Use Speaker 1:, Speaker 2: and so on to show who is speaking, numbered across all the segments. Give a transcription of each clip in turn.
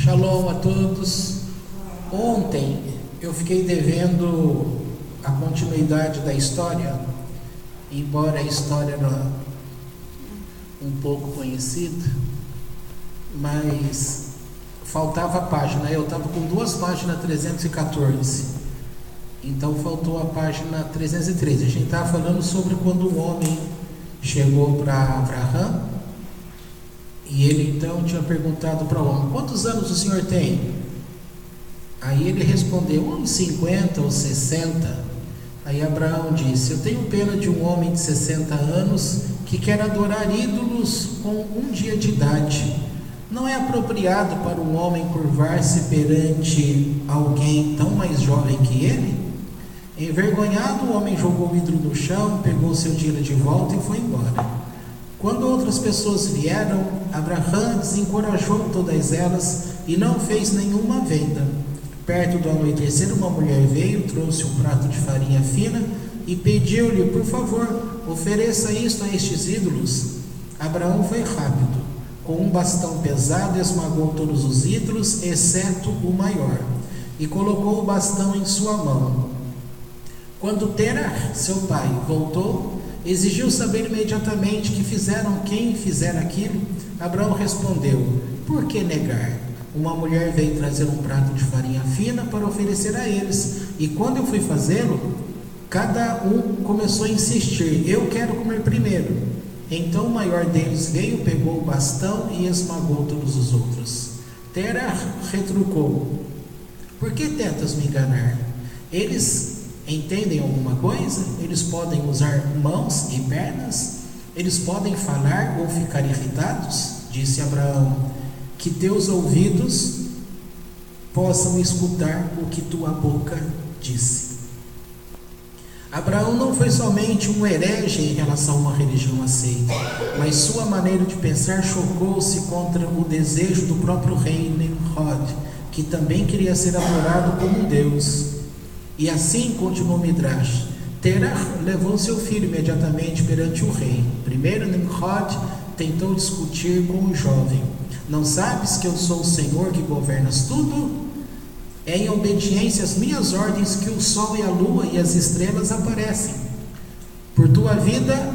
Speaker 1: Shalom a todos. Ontem eu fiquei devendo a continuidade da história, embora a história era um pouco conhecida, mas faltava a página. Eu estava com duas páginas 314, então faltou a página 313. A gente estava falando sobre quando o homem chegou para Abraham e ele então tinha perguntado para o homem: quantos anos o senhor tem? Aí ele respondeu: uns 50 ou 60. Aí Abraão disse: eu tenho pena de um homem de 60 anos que quer adorar ídolos com um dia de idade. Não é apropriado para um homem curvar-se perante alguém tão mais jovem que ele? Envergonhado, o homem jogou o ídolo no chão, pegou seu dinheiro de volta e foi embora. Quando outras pessoas vieram, Abraão desencorajou todas elas e não fez nenhuma venda. Perto do anoitecer, uma mulher veio, trouxe um prato de farinha fina e pediu-lhe: por favor, ofereça isto a estes ídolos. Abraão foi rápido. Com um bastão pesado, esmagou todos os ídolos, exceto o maior, e colocou o bastão em sua mão. Quando Terah, seu pai, voltou, exigiu saber imediatamente que fizeram quem fizera aquilo. Abraão respondeu: por que negar? Uma mulher veio trazer um prato de farinha fina para oferecer a eles, e quando eu fui fazê-lo, cada um começou a insistir: eu quero comer primeiro. Então o maior deles veio, pegou o bastão e esmagou todos os outros. Terah retrucou: por que tentas me enganar? Eles entendem alguma coisa? Eles podem usar mãos e pernas? Eles podem falar ou ficar irritados? Disse Abraão: que teus ouvidos possam escutar o que tua boca disse. Abraão não foi somente um herege em relação a uma religião aceita, mas sua maneira de pensar chocou-se contra o desejo do próprio rei Nimrod, que também queria ser adorado como um deus. E assim continuou Midrash: Terah levou seu filho imediatamente perante o rei. Primeiro Nimrod tentou discutir com o jovem: não sabes que eu sou o Senhor que governas tudo? É em obediência às minhas ordens que o sol e a lua e as estrelas aparecem. Por tua vida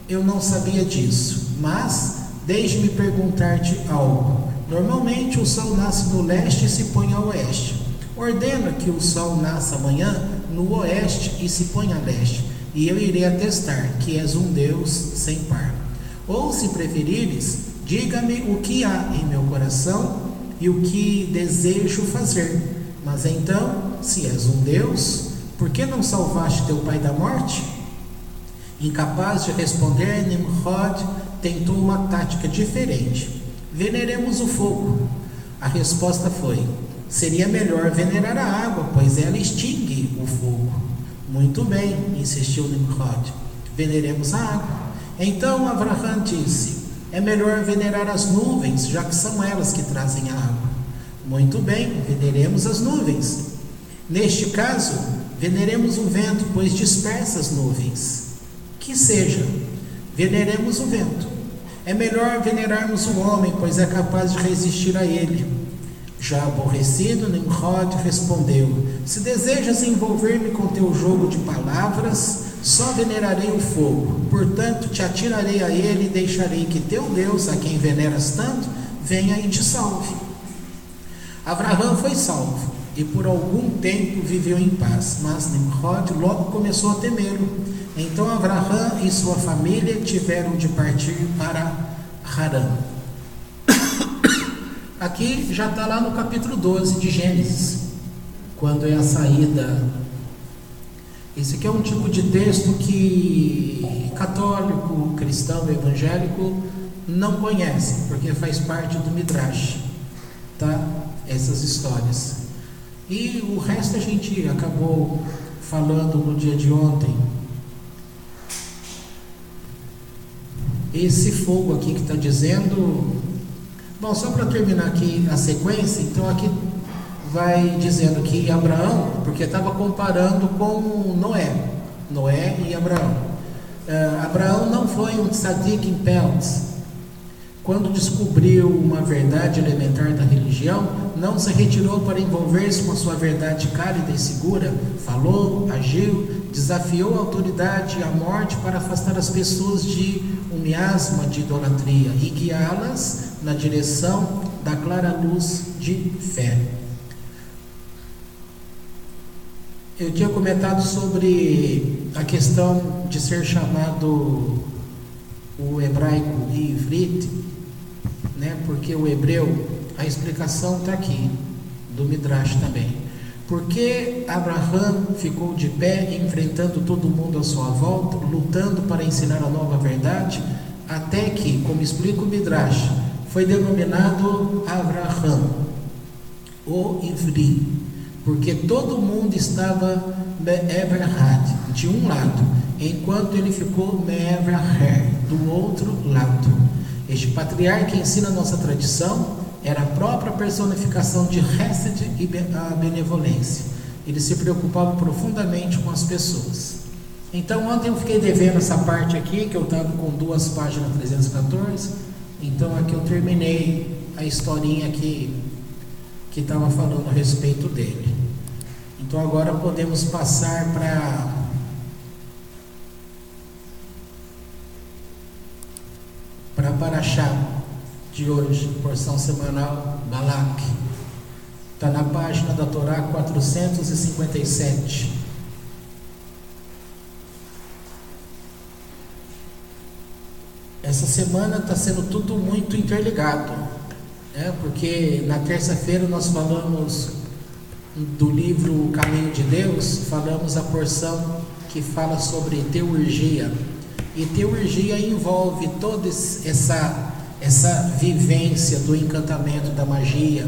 Speaker 1: eu não sabia disso, mas deixe-me perguntar-te algo. Normalmente o sol nasce no leste e se põe a oeste. Ordena que o sol nasça amanhã no oeste e se ponha a leste, e eu irei atestar que és um Deus sem par. Ou, se preferires, diga-me o que há em meu coração e o que desejo fazer. Mas então, se és um Deus, por que não salvaste teu pai da morte? Incapaz de responder, Nimrod tentou uma tática diferente: veneremos o fogo. A resposta foi: seria melhor venerar a água, pois ela extingue o fogo. Muito bem, insistiu Nimrod, veneremos a água. Então Abraão disse: é melhor venerar as nuvens, já que são elas que trazem a água. Muito bem, veneremos as nuvens. Neste caso, veneremos o vento, pois dispersa as nuvens. Que seja, veneremos o vento. É melhor venerarmos o homem, pois é capaz de resistir a ele. Já aborrecido, Nimrod respondeu: se desejas envolver-me com teu jogo de palavras, só venerarei o fogo. Portanto, te atirarei a ele e deixarei que teu Deus, a quem veneras tanto, venha e te salve. Abraão foi salvo e por algum tempo viveu em paz, mas Nimrod logo começou a temê-lo. Então Abraão e sua família tiveram de partir para Harã. Aqui já está lá no capítulo 12 de Gênesis, quando é a saída. Esse aqui é um tipo de texto que católico, cristão, evangélico não conhece, porque faz parte do Midrash, tá? Essas histórias. E o resto a gente acabou falando no dia de ontem. Esse fogo aqui que está dizendo... Bom, só para terminar aqui a sequência, então aqui vai dizendo que Abraão, porque estava comparando com Noé e Abraão. Abraão não foi um tzadik em Peltz, quando descobriu uma verdade elementar da religião, não se retirou para envolver-se com a sua verdade cálida e segura, falou, agiu, desafiou a autoridade e a morte para afastar as pessoas de um miasma de idolatria e guiá-las na direção da clara luz de fé. Eu tinha comentado sobre a questão de ser chamado o hebraico Ivrit, né? Porque o hebreu, a explicação está aqui, do Midrash também. Porque Abraão ficou de pé, enfrentando todo mundo à sua volta, lutando para ensinar a nova verdade, até que, como explica o Midrash, foi denominado Abraham, o Ivri, porque todo mundo estava Me'everhad, de um lado, enquanto ele ficou Me'everher, do outro lado. Este patriarca ensina a nossa tradição, era a própria personificação de Hesed e a benevolência. Ele se preocupava profundamente com as pessoas. Então ontem eu fiquei devendo essa parte aqui, que eu estava com 2 páginas 314, então aqui eu terminei a historinha que estava falando a respeito dele. Então agora podemos passar para Parashá de hoje, porção semanal, Balak. Está na página da Torá 457. Essa semana está sendo tudo muito interligado, né? Porque na terça-feira nós falamos do livro Caminho de Deus, falamos a porção que fala sobre teurgia, e teurgia envolve toda essa vivência do encantamento, da magia.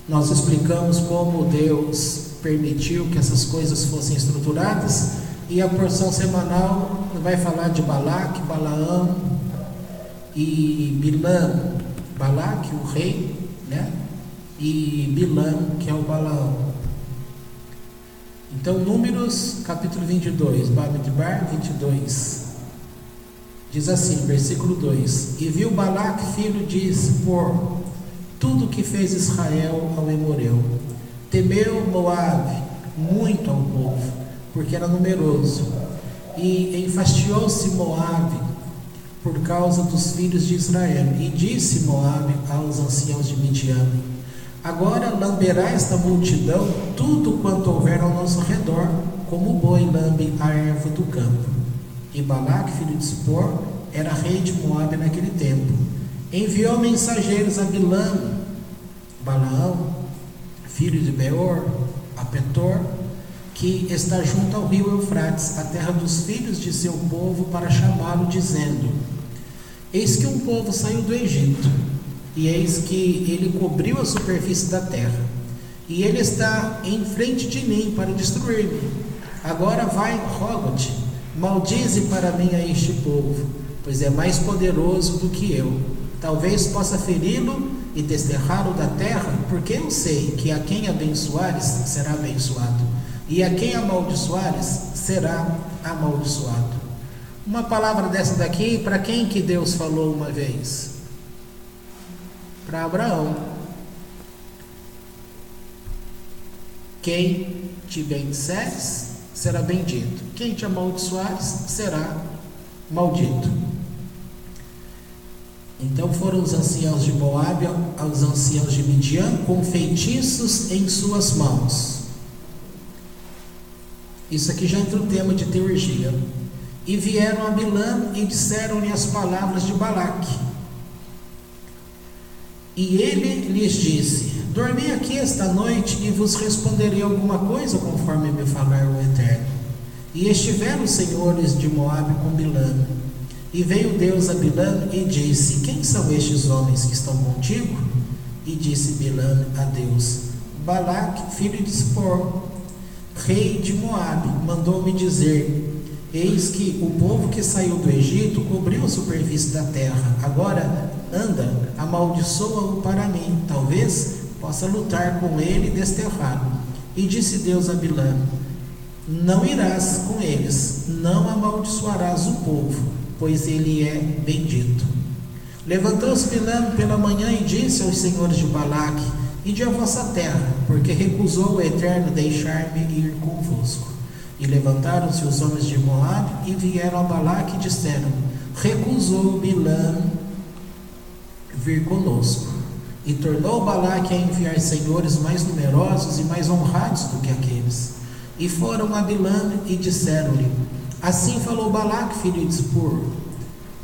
Speaker 1: Nós explicamos como Deus permitiu que essas coisas fossem estruturadas, e a porção semanal vai falar de Balaque, Balaão e Bilam. Balaque, o rei, né? E Bilam, que é o Balaão. Então, Números, capítulo 22, Bamidbar 22, diz assim, versículo 2: E viu Balaque, filho de Zippor, tudo que fez Israel ao Emoreu. Temeu Moabe muito ao povo, porque era numeroso, e enfastiou-se Moabe por causa dos filhos de Israel. E disse Moabe aos anciãos de Midian: Agora lamberá esta multidão tudo quanto houver ao nosso redor, como o boi lambe a erva do campo. E Balaque, filho de Zippor, era rei de Moabe naquele tempo. Enviou mensageiros a Balaão, filho de Beor, a Petor, que está junto ao rio Eufrates, a terra dos filhos de seu povo, para chamá-lo, dizendo: Eis que um povo saiu do Egito, e eis que ele cobriu a superfície da terra, e ele está em frente de mim para destruir-me. Agora vai, rogo-te, maldize para mim a este povo, pois é mais poderoso do que eu. Talvez possa feri-lo e desterrá-lo da terra, porque eu sei que a quem abençoares será abençoado, e a quem amaldiçoares será amaldiçoado. Uma palavra dessa daqui, para quem que Deus falou uma vez? Para Abraão. Quem te bendizeres será bendito, quem te amaldiçoares será maldito. Então foram os anciãos de Moabe aos anciãos de Midian com feitiços em suas mãos. Isso aqui já entra o tema de teurgia. E vieram a Bilam e disseram-lhe as palavras de Balaque. E ele lhes disse: Dormi aqui esta noite e vos responderei alguma coisa conforme me falar o Eterno. E estiveram os senhores de Moabe com Bilam. E veio Deus a Bilam e disse: Quem são estes homens que estão contigo? E disse Bilam a Deus: Balaque, filho de Zippor, rei de Moabe, mandou-me dizer: Eis que o povo que saiu do Egito cobriu a superfície da terra. Agora anda, amaldiçoa-o para mim, talvez possa lutar com ele e desterrá-lo. E disse Deus a Bilam: Não irás com eles, não amaldiçoarás o povo, pois ele é bendito. Levantou-se Bilam pela manhã e disse aos senhores de Balaque: ide à vossa terra, porque recusou o Eterno deixar-me ir convosco. E levantaram-se os homens de Moabe e vieram a Balaque e disseram: recusou Bilam vir conosco. E tornou Balaque a enviar senhores mais numerosos e mais honrados do que aqueles. E foram a Bilam e disseram-lhe: assim falou Balaque, filho de Zippor: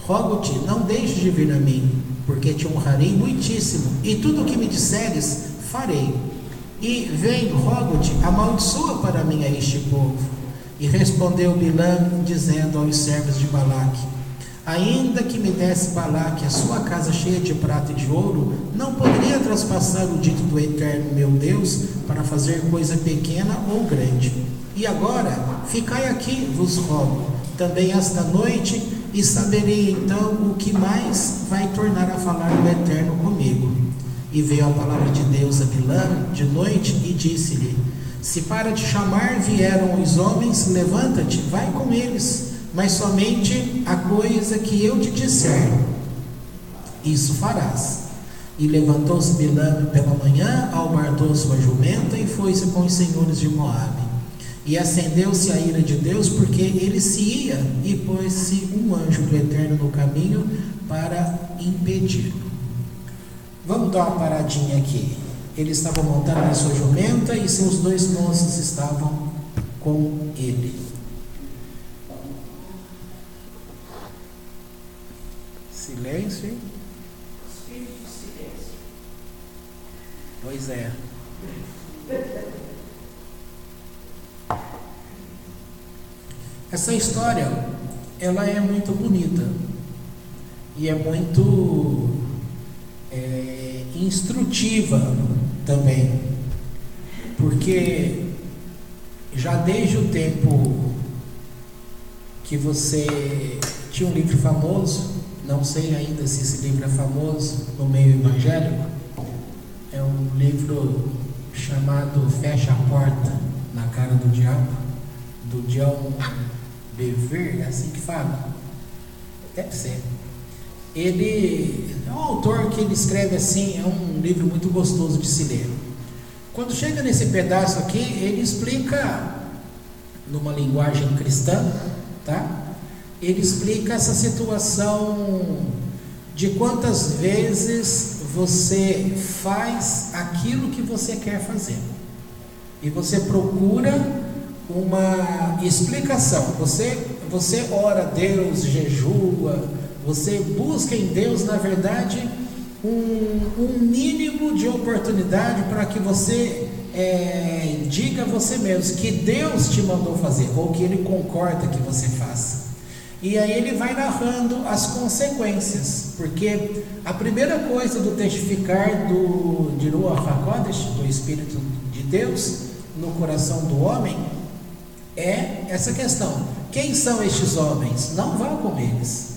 Speaker 1: rogo-te, não deixes de vir a mim, porque te honrarei muitíssimo, e tudo o que me disseres, farei. E vem, rogo-te, amaldiçoa para mim a este povo. E respondeu Bilam, dizendo aos servos de Balaque: ainda que me desse Balaque a sua casa cheia de prata e de ouro, não poderia traspassar o dito do Eterno meu Deus, para fazer coisa pequena ou grande. E agora, ficai aqui, vos rogo, também esta noite, e saberei então o que mais vai tornar a falar o Eterno comigo. E veio a palavra de Deus a Bilam de noite e disse-lhe: se para te chamar vieram os homens, levanta-te, vai com eles, mas somente a coisa que eu te disser, isso farás. E levantou-se Bilam pela manhã, albardou sua jumenta e foi-se com os senhores de Moabe. E acendeu-se a ira de Deus, porque ele se ia, e pôs-se um anjo do Eterno no caminho para impedi-lo. Vamos dar uma paradinha aqui. Ele estava montado na sua jumenta e seus dois moços estavam com ele. Silêncio, hein? Silêncio. Pois é. Essa história, ela é muito bonita e é muito instrutiva também, porque já desde o tempo que você tinha um livro famoso, não sei ainda se esse livro é famoso no meio evangélico, é um livro chamado Fecha a Porta na Cara do Diabo, do John Bevere, é assim que fala? Deve ser. Ele é um autor que ele escreve assim, é um livro muito gostoso de se ler. Quando chega nesse pedaço aqui, ele explica, numa linguagem cristã, tá? Ele explica essa situação de quantas vezes você faz aquilo que você quer fazer. E você procura uma explicação. Você ora a Deus, jejua, você busca em Deus, na verdade, um mínimo de oportunidade para que você diga a você mesmo que Deus te mandou fazer, ou que Ele concorda que você faça. E aí ele vai narrando as consequências, porque a primeira coisa do testificar de Ruach HaKodesh, do Espírito de Deus, no coração do homem, é essa questão: quem são estes homens? Não vá com eles.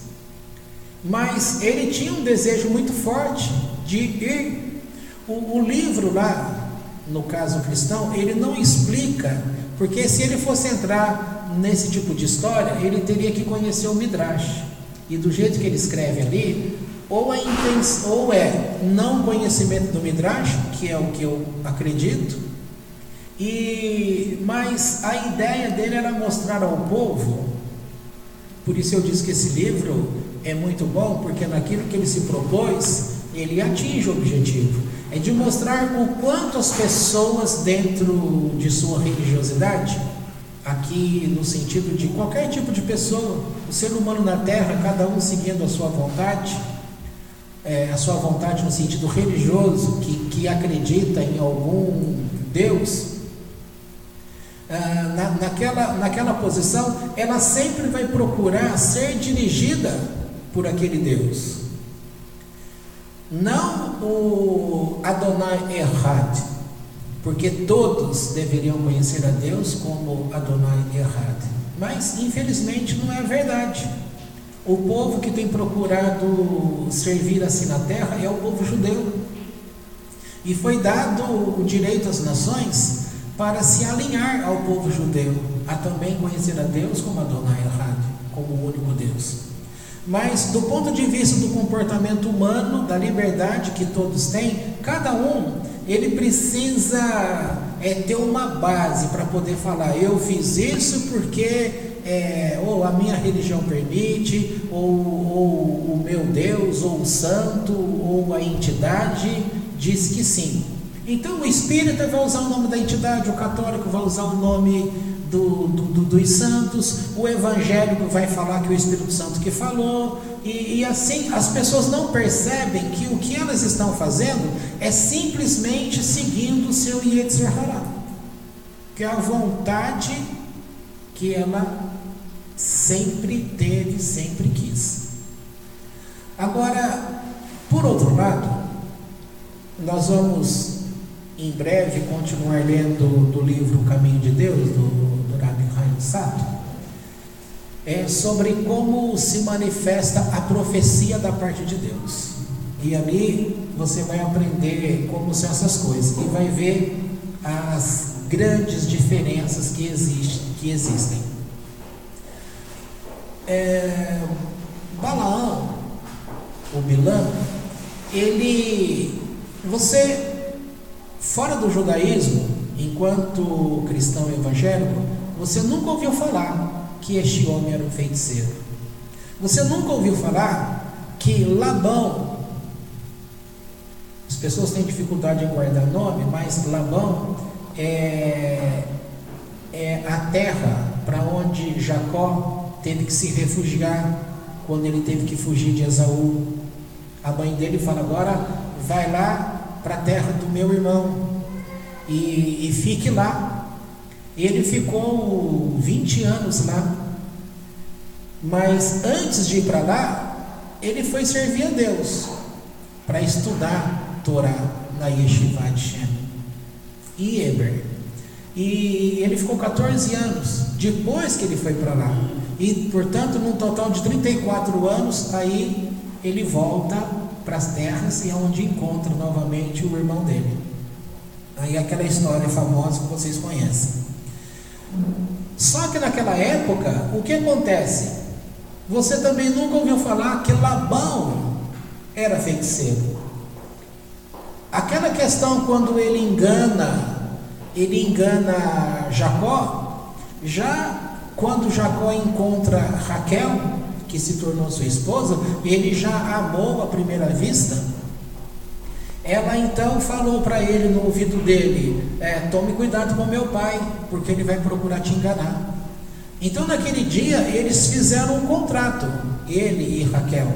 Speaker 1: Mas ele tinha um desejo muito forte de ir. O livro lá, no caso cristão, ele não explica, porque se ele fosse entrar nesse tipo de história, ele teria que conhecer o Midrash, e do jeito que ele escreve ali, ou é não conhecimento do Midrash, que é o que eu acredito, mas a ideia dele era mostrar ao povo. Por isso eu disse que esse livro é muito bom, porque naquilo que ele se propôs, ele atinge o objetivo, é de mostrar o quanto as pessoas dentro de sua religiosidade, aqui no sentido de qualquer tipo de pessoa, o ser humano na terra, cada um seguindo a sua vontade no sentido religioso, que acredita em algum Deus, naquela posição, ela sempre vai procurar ser dirigida por aquele Deus, não o Adonai Errad, porque todos deveriam conhecer a Deus como Adonai Errad, mas infelizmente não é verdade. O povo que tem procurado servir assim na terra é o povo judeu, e foi dado o direito às nações para se alinhar ao povo judeu, a também conhecer a Deus como Adonai Errad, como o único Deus. Mas do ponto de vista do comportamento humano, da liberdade que todos têm, cada um, ele precisa ter uma base para poder falar: eu fiz isso porque ou a minha religião permite, ou o meu Deus, ou o santo, ou a entidade diz que sim. Então o espírita vai usar o nome da entidade, o católico vai usar o nome dos santos, o evangélico vai falar que o Espírito Santo que falou, e assim as pessoas não percebem que o que elas estão fazendo é simplesmente seguindo o seu Yetzer Hará, que é a vontade que ela sempre teve, sempre quis. Agora, por outro lado, nós vamos em breve continuar lendo do livro O Caminho de Deus, do Rabbi Chaim Sato, sobre como se manifesta a profecia da parte de Deus. E ali você vai aprender como são essas coisas e vai ver as grandes diferenças que existem. Balaão, o Bilam, você, fora do judaísmo, enquanto cristão evangélico, você nunca ouviu falar que este homem era um feiticeiro. Você nunca ouviu falar que Labão, as pessoas têm dificuldade em guardar nome, mas Labão é a terra para onde Jacó teve que se refugiar quando ele teve que fugir de Esaú. A mãe dele fala: agora vai lá para a terra do meu irmão e fique lá. Ele ficou 20 anos lá, mas antes de ir para lá, ele foi servir a Deus para estudar Torá na Yeshiva de Shem e Eber. E ele ficou 14 anos depois que ele foi para lá, e portanto num total de 34 anos, aí ele volta para as terras e é onde encontra novamente o irmão dele. Aí aquela história famosa que vocês conhecem. Só que naquela época, o que acontece? Você também nunca ouviu falar que Labão era feiticeiro. Aquela questão quando ele engana Jacó, já quando Jacó encontra Raquel, que se tornou sua esposa, ele já amou à primeira vista. Ela então falou para ele no ouvido dele: tome cuidado com meu pai, porque ele vai procurar te enganar. Então naquele dia eles fizeram um contrato, ele e Raquel,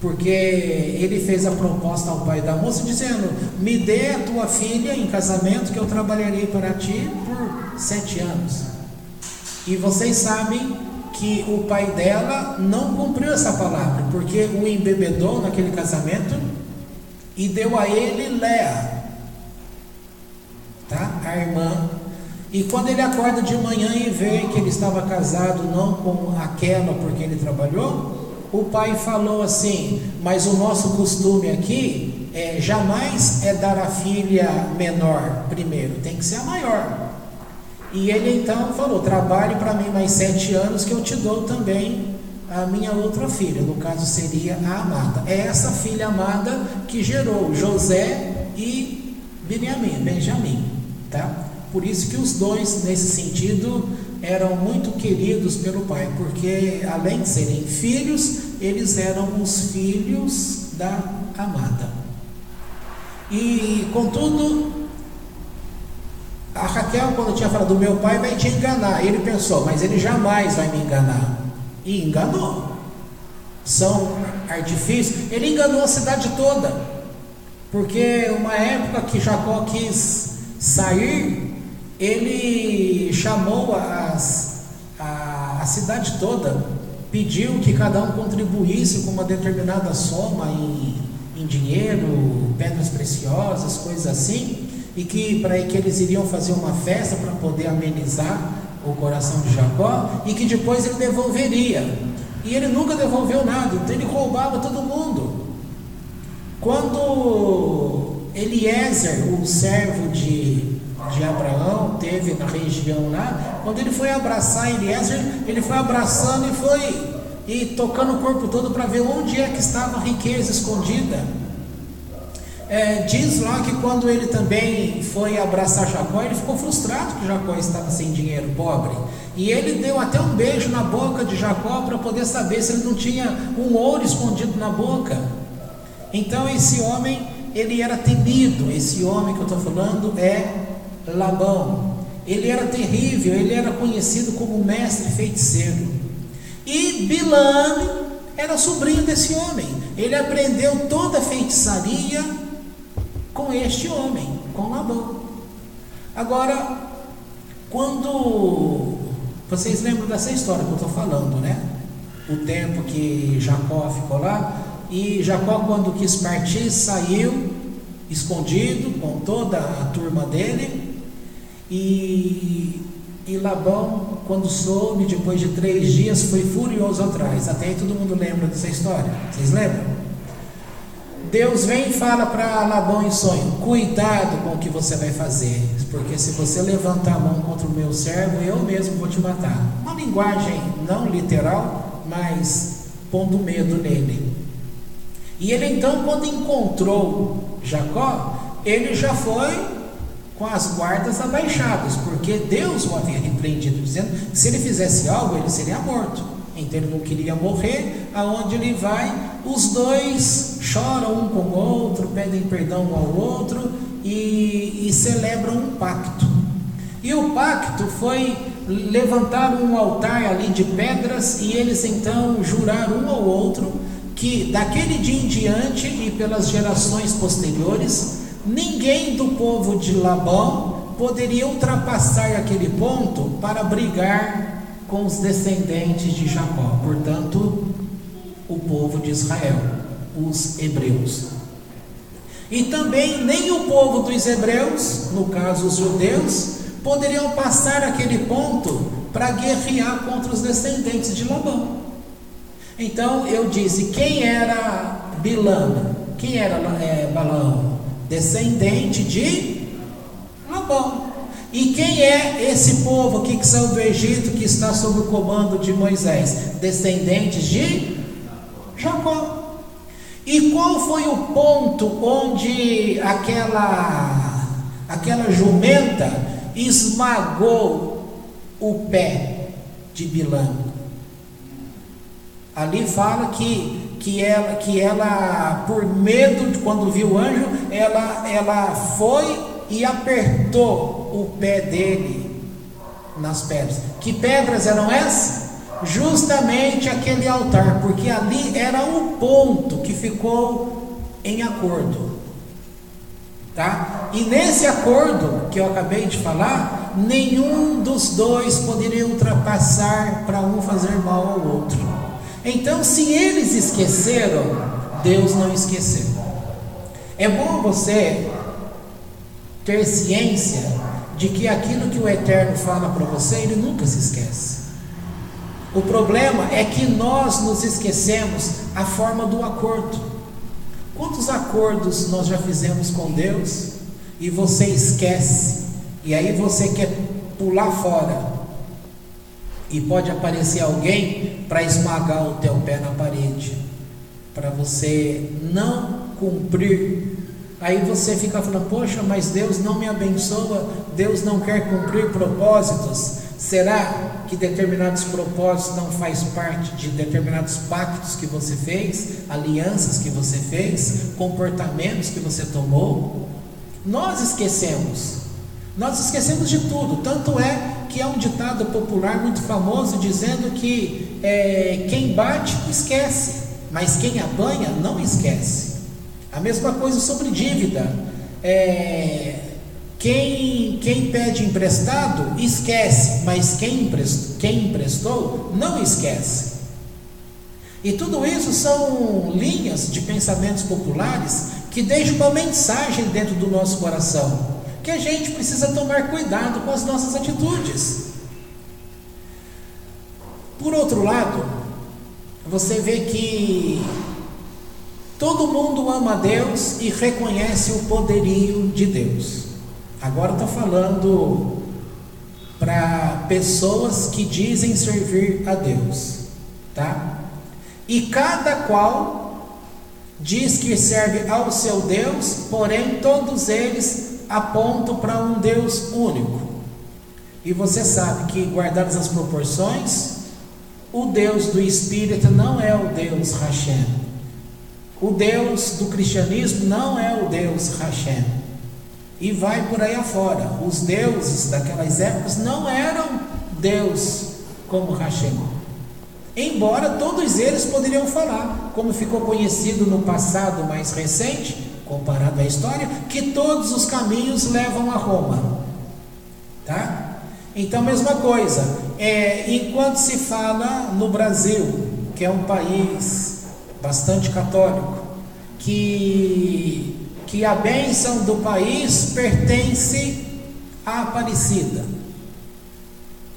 Speaker 1: porque ele fez a proposta ao pai da moça dizendo: me dê a tua filha em casamento, que eu trabalharei para ti por 7 anos. E vocês sabem que o pai dela não cumpriu essa palavra, porque o embebedou naquele casamento e deu a ele Léa, tá? A irmã. E quando ele acorda de manhã e vê que ele estava casado não com aquela porque ele trabalhou, o pai falou assim: mas o nosso costume aqui jamais é dar a filha menor primeiro, tem que ser a maior. E ele então falou: trabalhe para mim mais 7 anos que eu te dou também a minha outra filha, no caso seria a amada. É essa filha amada que gerou José e Benjamim, tá? Por isso que os dois, nesse sentido, eram muito queridos pelo pai, porque além de serem filhos, eles eram os filhos da amada. E contudo, a Raquel, quando tinha falado: do meu pai vai te enganar, ele pensou: mas ele jamais vai me enganar. E enganou. São artifícios. Ele enganou a cidade toda, porque uma época que Jacó quis sair, ele chamou a cidade toda, pediu que cada um contribuísse com uma determinada soma em dinheiro, pedras preciosas, coisas assim, e que eles iriam fazer uma festa para poder amenizar o coração de Jacó, e que depois ele devolveria. E ele nunca devolveu nada, então ele roubava todo mundo. Quando Eliezer, o servo de Abraão, teve na região lá, quando ele foi abraçar Eliezer, ele foi abraçando e tocando o corpo todo para ver onde é que estava a riqueza escondida. Diz lá que quando ele também foi abraçar Jacó, ele ficou frustrado que Jacó estava sem dinheiro, pobre. E ele deu até um beijo na boca de Jacó para poder saber se ele não tinha um ouro escondido na boca. Então esse homem, ele era temido. Esse homem que eu estou falando é Labão. Ele era terrível, ele era conhecido como mestre feiticeiro. E Bilam era sobrinho desse homem. Ele aprendeu toda a feitiçaria com este homem, com Labão. Agora, quando vocês lembram dessa história que eu estou falando, né? O tempo que Jacó ficou lá, e Jacó, quando quis partir, saiu escondido com toda a turma dele, e Labão, quando soube, depois de 3 dias, foi furioso atrás. Até aí todo mundo lembra dessa história, vocês lembram? Deus vem e fala para Labão em sonho: cuidado com o que você vai fazer, porque se você levantar a mão contra o meu servo, eu mesmo vou te matar. Uma linguagem não literal, mas pondo medo nele. E ele então, quando encontrou Jacó, ele já foi com as guardas abaixadas, porque Deus o havia repreendido, dizendo que se ele fizesse algo, ele seria morto. Então ele não queria morrer. Aonde ele vai, os dois choram um com o outro, pedem perdão um ao outro e celebram um pacto. E o pacto foi levantar um altar ali de pedras, e eles então juraram um ao outro que daquele dia em diante e pelas gerações posteriores, ninguém do povo de Labão poderia ultrapassar aquele ponto para brigar com os descendentes de Jacó, portanto, o povo de Israel, os hebreus. E também nem o povo dos hebreus, no caso os judeus, poderiam passar aquele ponto para guerrear contra os descendentes de Labão. Então eu disse: quem era Bilam? Quem era Balaão? Descendente de Labão. E quem é esse povo aqui que saiu do Egito, que está sob o comando de Moisés? Descendentes de Jacó. E qual foi o ponto onde aquela jumenta esmagou o pé de Bilam? Ali fala que ela, por medo, quando viu o anjo, ela foi e apertou o pé dele nas pedras. Que pedras eram essas? Justamente aquele altar, porque ali era o ponto que ficou em acordo, tá? E nesse acordo que eu acabei de falar, nenhum dos dois poderia ultrapassar para um fazer mal ao outro. Então, se eles esqueceram, Deus não esqueceu. É bom você ter ciência de que aquilo que o Eterno fala para você, Ele nunca se esquece. O problema é que nós nos esquecemos a forma do acordo. Quantos acordos nós já fizemos com Deus e você esquece, e aí você quer pular fora, e pode aparecer alguém para esmagar o teu pé na parede, para você não cumprir. Aí você fica falando: poxa, mas Deus não me abençoa, Deus não quer cumprir propósitos. Será que determinados propósitos não faz parte de determinados pactos que você fez, alianças que você fez, comportamentos que você tomou? Nós esquecemos de tudo. Tanto é que há um ditado popular muito famoso dizendo que quem bate esquece, mas quem apanha não esquece. A mesma coisa sobre dívida. Quem pede emprestado esquece, mas quem emprestou não esquece. E tudo isso são linhas de pensamentos populares que deixam uma mensagem dentro do nosso coração, que a gente precisa tomar cuidado com as nossas atitudes. Por outro lado, você vê que todo mundo ama a Deus e reconhece o poderio de Deus. Agora estou falando para pessoas que dizem servir a Deus, tá? E cada qual diz que serve ao seu Deus, porém todos eles apontam para um Deus único. E você sabe que, guardadas as proporções, o Deus do Espírito não é o Deus Hashem. O Deus do cristianismo não é o Deus Hashem. E vai por aí afora. Os deuses daquelas épocas não eram Deus como Hashem. Embora todos eles poderiam falar, como ficou conhecido no passado mais recente, comparado à história, que todos os caminhos levam a Roma. Tá? Então, mesma coisa, enquanto se fala no Brasil, que é um país bastante católico, que a bênção do país pertence à Aparecida.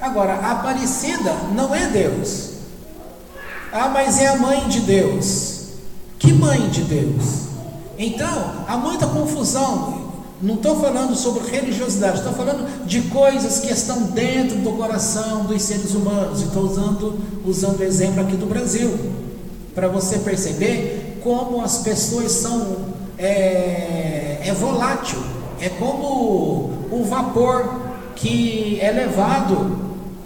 Speaker 1: Agora, a Aparecida não é Deus. Ah, mas é a mãe de Deus. Que mãe de Deus? Então, há muita confusão. Não estou falando sobre religiosidade, estou falando de coisas que estão dentro do coração dos seres humanos. E estou usando o exemplo aqui do Brasil, para você perceber como as pessoas são volátil. É como o vapor que é levado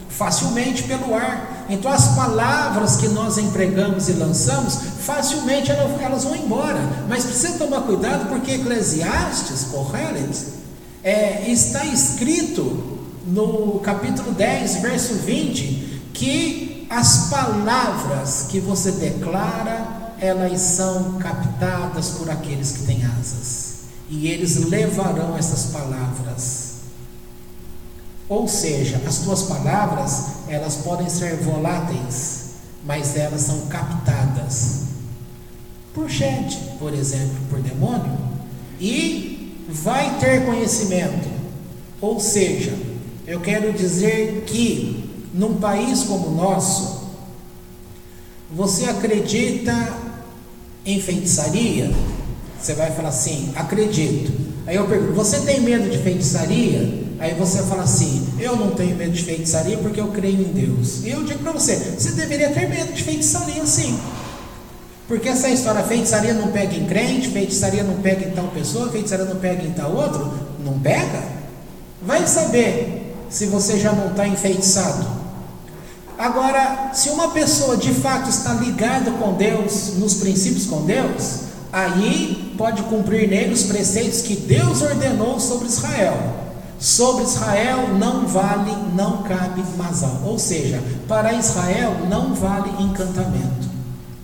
Speaker 1: facilmente pelo ar. Então as palavras que nós empregamos e lançamos, facilmente elas vão embora. Mas precisa tomar cuidado, porque Eclesiastes, está escrito no capítulo 10, verso 20, que as palavras que você declara, elas são captadas por aqueles que têm asas, e eles levarão essas palavras. Ou seja, as tuas palavras, elas podem ser voláteis, mas elas são captadas por chat, por exemplo, por demônio, e vai ter conhecimento. Ou seja, eu quero dizer que num país como o nosso, você acredita em feitiçaria? Você vai falar assim: acredito. Aí eu pergunto: você tem medo de feitiçaria? Aí você fala assim: eu não tenho medo de feitiçaria porque eu creio em Deus. E eu digo para você: você deveria ter medo de feitiçaria, sim. Porque essa história, feitiçaria não pega em crente, feitiçaria não pega em tal pessoa, feitiçaria não pega em tal outro, não pega? Vai saber se você já não está enfeitiçado. Agora, se uma pessoa de fato está ligada com Deus, nos princípios com Deus, aí pode cumprir nele os preceitos que Deus ordenou sobre Israel. Sobre Israel não vale, não cabe mazal. Ou seja, para Israel não vale encantamento.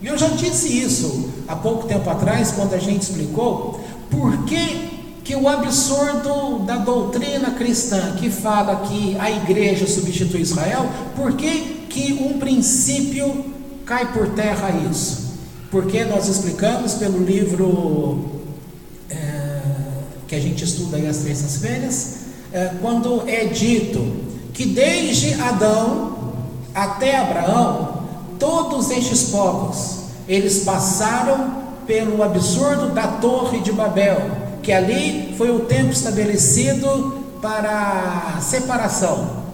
Speaker 1: E eu já disse isso há pouco tempo atrás, quando a gente explicou por que o absurdo da doutrina cristã que fala que a igreja substitui Israel, por que um princípio cai por terra isso? Porque nós explicamos pelo livro que a gente estuda aí às terças-feiras, quando é dito que desde Adão até Abraão, todos estes povos, eles passaram pelo absurdo da Torre de Babel, que ali foi o tempo estabelecido para separação.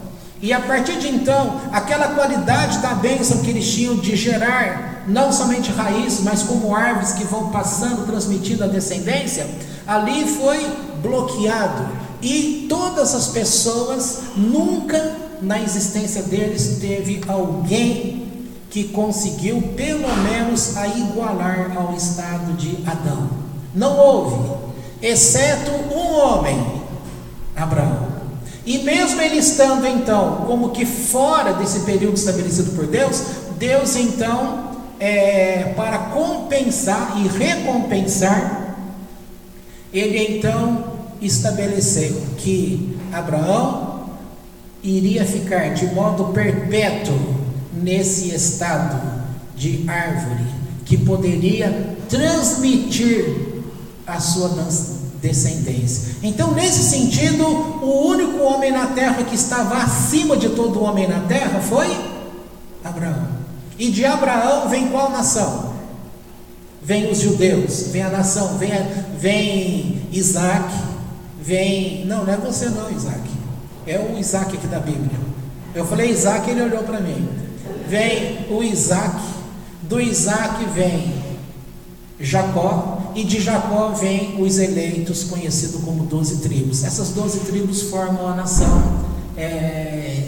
Speaker 1: E a partir de então, aquela qualidade da bênção que eles tinham de gerar não somente raízes, mas como árvores que vão passando, transmitindo a descendência, ali foi bloqueado. E todas as pessoas, nunca na existência deles teve alguém que conseguiu pelo menos a igualar ao estado de Adão. Não houve, exceto um homem, Abraão. E mesmo ele estando então como que fora desse período estabelecido por Deus, Deus então, para compensar e recompensar, ele então estabeleceu que Abraão iria ficar de modo perpétuo nesse estado de árvore, que poderia transmitir a sua descendência. Então, nesse sentido, o único homem na terra que estava acima de todo homem na terra foi Abraão. E de Abraão vem qual nação? Vem os judeus, vem a nação, vem Isaac, não é você não, Isaac, é o Isaac aqui da Bíblia. Eu falei Isaac, ele olhou para mim. Vem o Isaac, do Isaac vem Jacó, e de Jacó vem os eleitos, conhecidos como 12 tribos. Essas 12 tribos formam a nação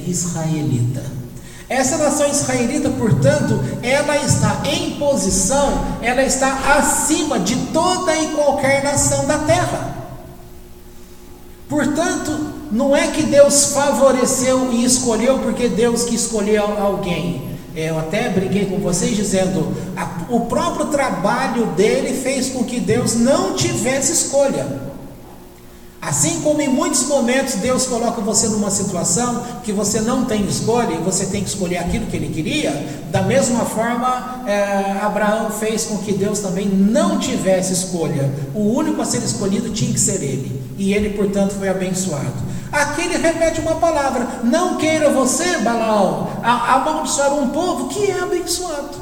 Speaker 1: israelita. Essa nação israelita, portanto, ela está em posição, ela está acima de toda e qualquer nação da terra. Portanto, não é que Deus favoreceu e escolheu porque Deus quis escolher alguém. Eu até briguei com vocês dizendo, o próprio trabalho dele fez com que Deus não tivesse escolha. Assim como em muitos momentos Deus coloca você numa situação que você não tem escolha, e você tem que escolher aquilo que ele queria, da mesma forma Abraão fez com que Deus também não tivesse escolha. O único a ser escolhido tinha que ser ele, e ele portanto foi abençoado. Aqui ele repete uma palavra: não queira você, Balaão, amaldiçoar um povo que é abençoado.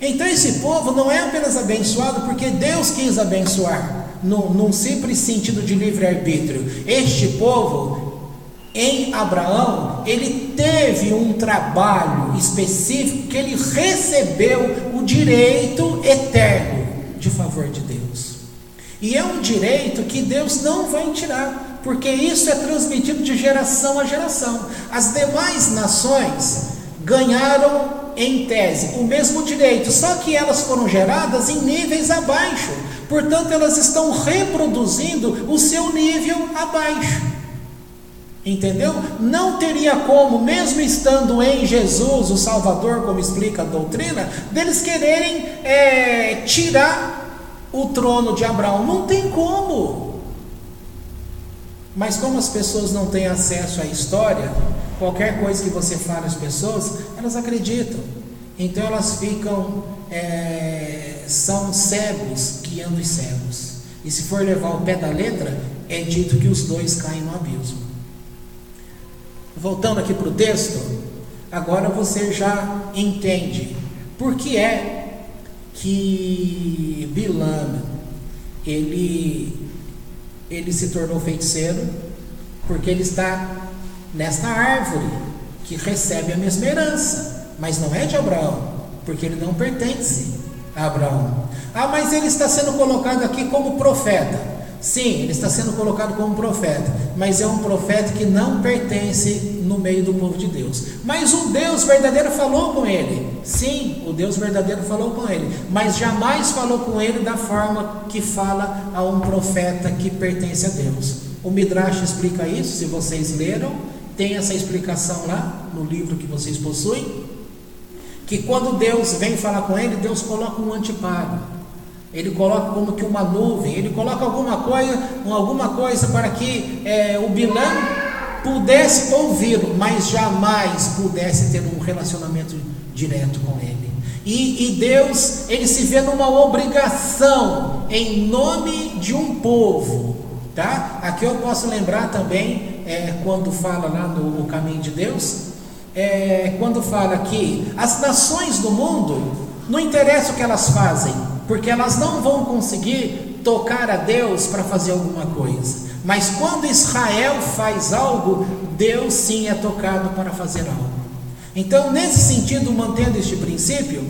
Speaker 1: Então esse povo não é apenas abençoado porque Deus quis abençoar, num simples sentido de livre-arbítrio. Este povo, em Abraão, ele teve um trabalho específico que ele recebeu o direito eterno de favor de Deus. E é um direito que Deus não vai tirar, porque isso é transmitido de geração a geração. As demais nações ganharam, em tese, o mesmo direito, só que elas foram geradas em níveis abaixo. Portanto, elas estão reproduzindo o seu nível abaixo. Entendeu? Não teria como, mesmo estando em Jesus, o Salvador, como explica a doutrina, deles quererem tirar o trono de Abraão. Não tem como. Mas como as pessoas não têm acesso à história, qualquer coisa que você fale às pessoas, elas acreditam. Então elas ficam, são cegos guiando os cegos. E se for levar o pé da letra, é dito que os dois caem no abismo. Voltando aqui para o texto, agora você já entende por que é que Bilam ele se tornou feiticeiro, porque ele está nesta árvore que recebe a mesma herança, mas não é de Abraão, porque ele não pertence a Abraão. Mas ele está sendo colocado aqui como profeta. Sim, ele está sendo colocado como profeta, mas é um profeta que não pertence no meio do povo de Deus. Mas o Deus verdadeiro falou com ele. Sim, o Deus verdadeiro falou com ele, mas jamais falou com ele da forma que fala a um profeta que pertence a Deus. O Midrash explica isso, se vocês leram, tem essa explicação lá no livro que vocês possuem, que quando Deus vem falar com ele, Deus coloca um anteparo. Ele coloca como que uma nuvem, ele coloca alguma coisa para que o Bilam pudesse ouvi-lo, mas jamais pudesse ter um relacionamento direto com ele. E Deus, ele se vê numa obrigação em nome de um povo, tá? Aqui eu posso lembrar também, quando fala lá no Caminho de Deus, quando fala que as nações do mundo, não interessa o que elas fazem, porque elas não vão conseguir tocar a Deus para fazer alguma coisa. Mas quando Israel faz algo, Deus sim é tocado para fazer algo. Então, nesse sentido, mantendo este princípio,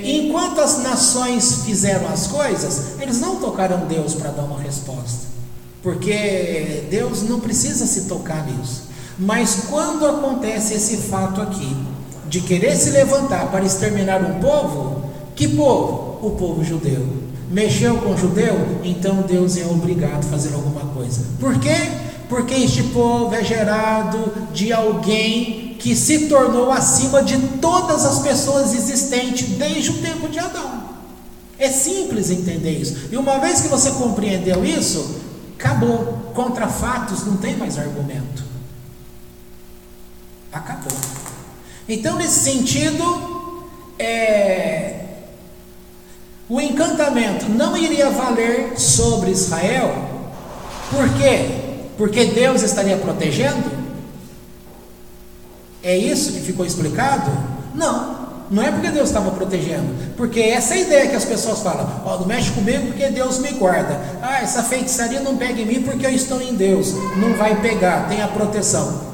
Speaker 1: enquanto as nações fizeram as coisas, eles não tocaram Deus para dar uma resposta, porque Deus não precisa se tocar nisso. Mas quando acontece esse fato aqui, de querer se levantar para exterminar um povo, que povo? O povo judeu. Mexeu com o judeu, então Deus é obrigado a fazer alguma coisa. Por quê? Porque este povo é gerado de alguém que se tornou acima de todas as pessoas existentes desde o tempo de Adão. É simples entender isso. E uma vez que você compreendeu isso, acabou. Contra fatos não tem mais argumento. Acabou. Então, nesse sentido, o encantamento não iria valer sobre Israel. Por quê? Porque Deus estaria protegendo? É isso que ficou explicado? Não é porque Deus estava protegendo, porque essa é a ideia que as pessoas falam: não mexe comigo porque Deus me guarda. Essa feitiçaria não pega em mim porque eu estou em Deus. Não vai pegar, tem a proteção.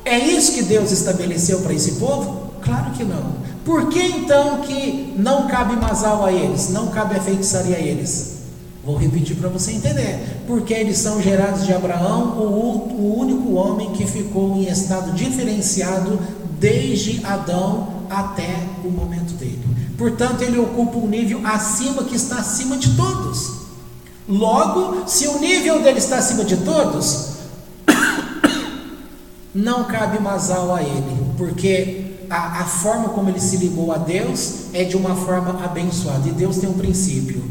Speaker 1: É isso que Deus estabeleceu para esse povo? Claro que não. Por que então que não cabe Masal a eles, não cabe a feitiçaria a eles? Vou repetir para você entender. Porque eles são gerados de Abraão, o único homem que ficou em estado diferenciado desde Adão até o momento dele. Portanto, ele ocupa um nível acima, que está acima de todos. Logo, se o nível dele está acima de todos, não cabe Masal a ele, porque a forma como ele se ligou a Deus é de uma forma abençoada. E Deus tem um princípio: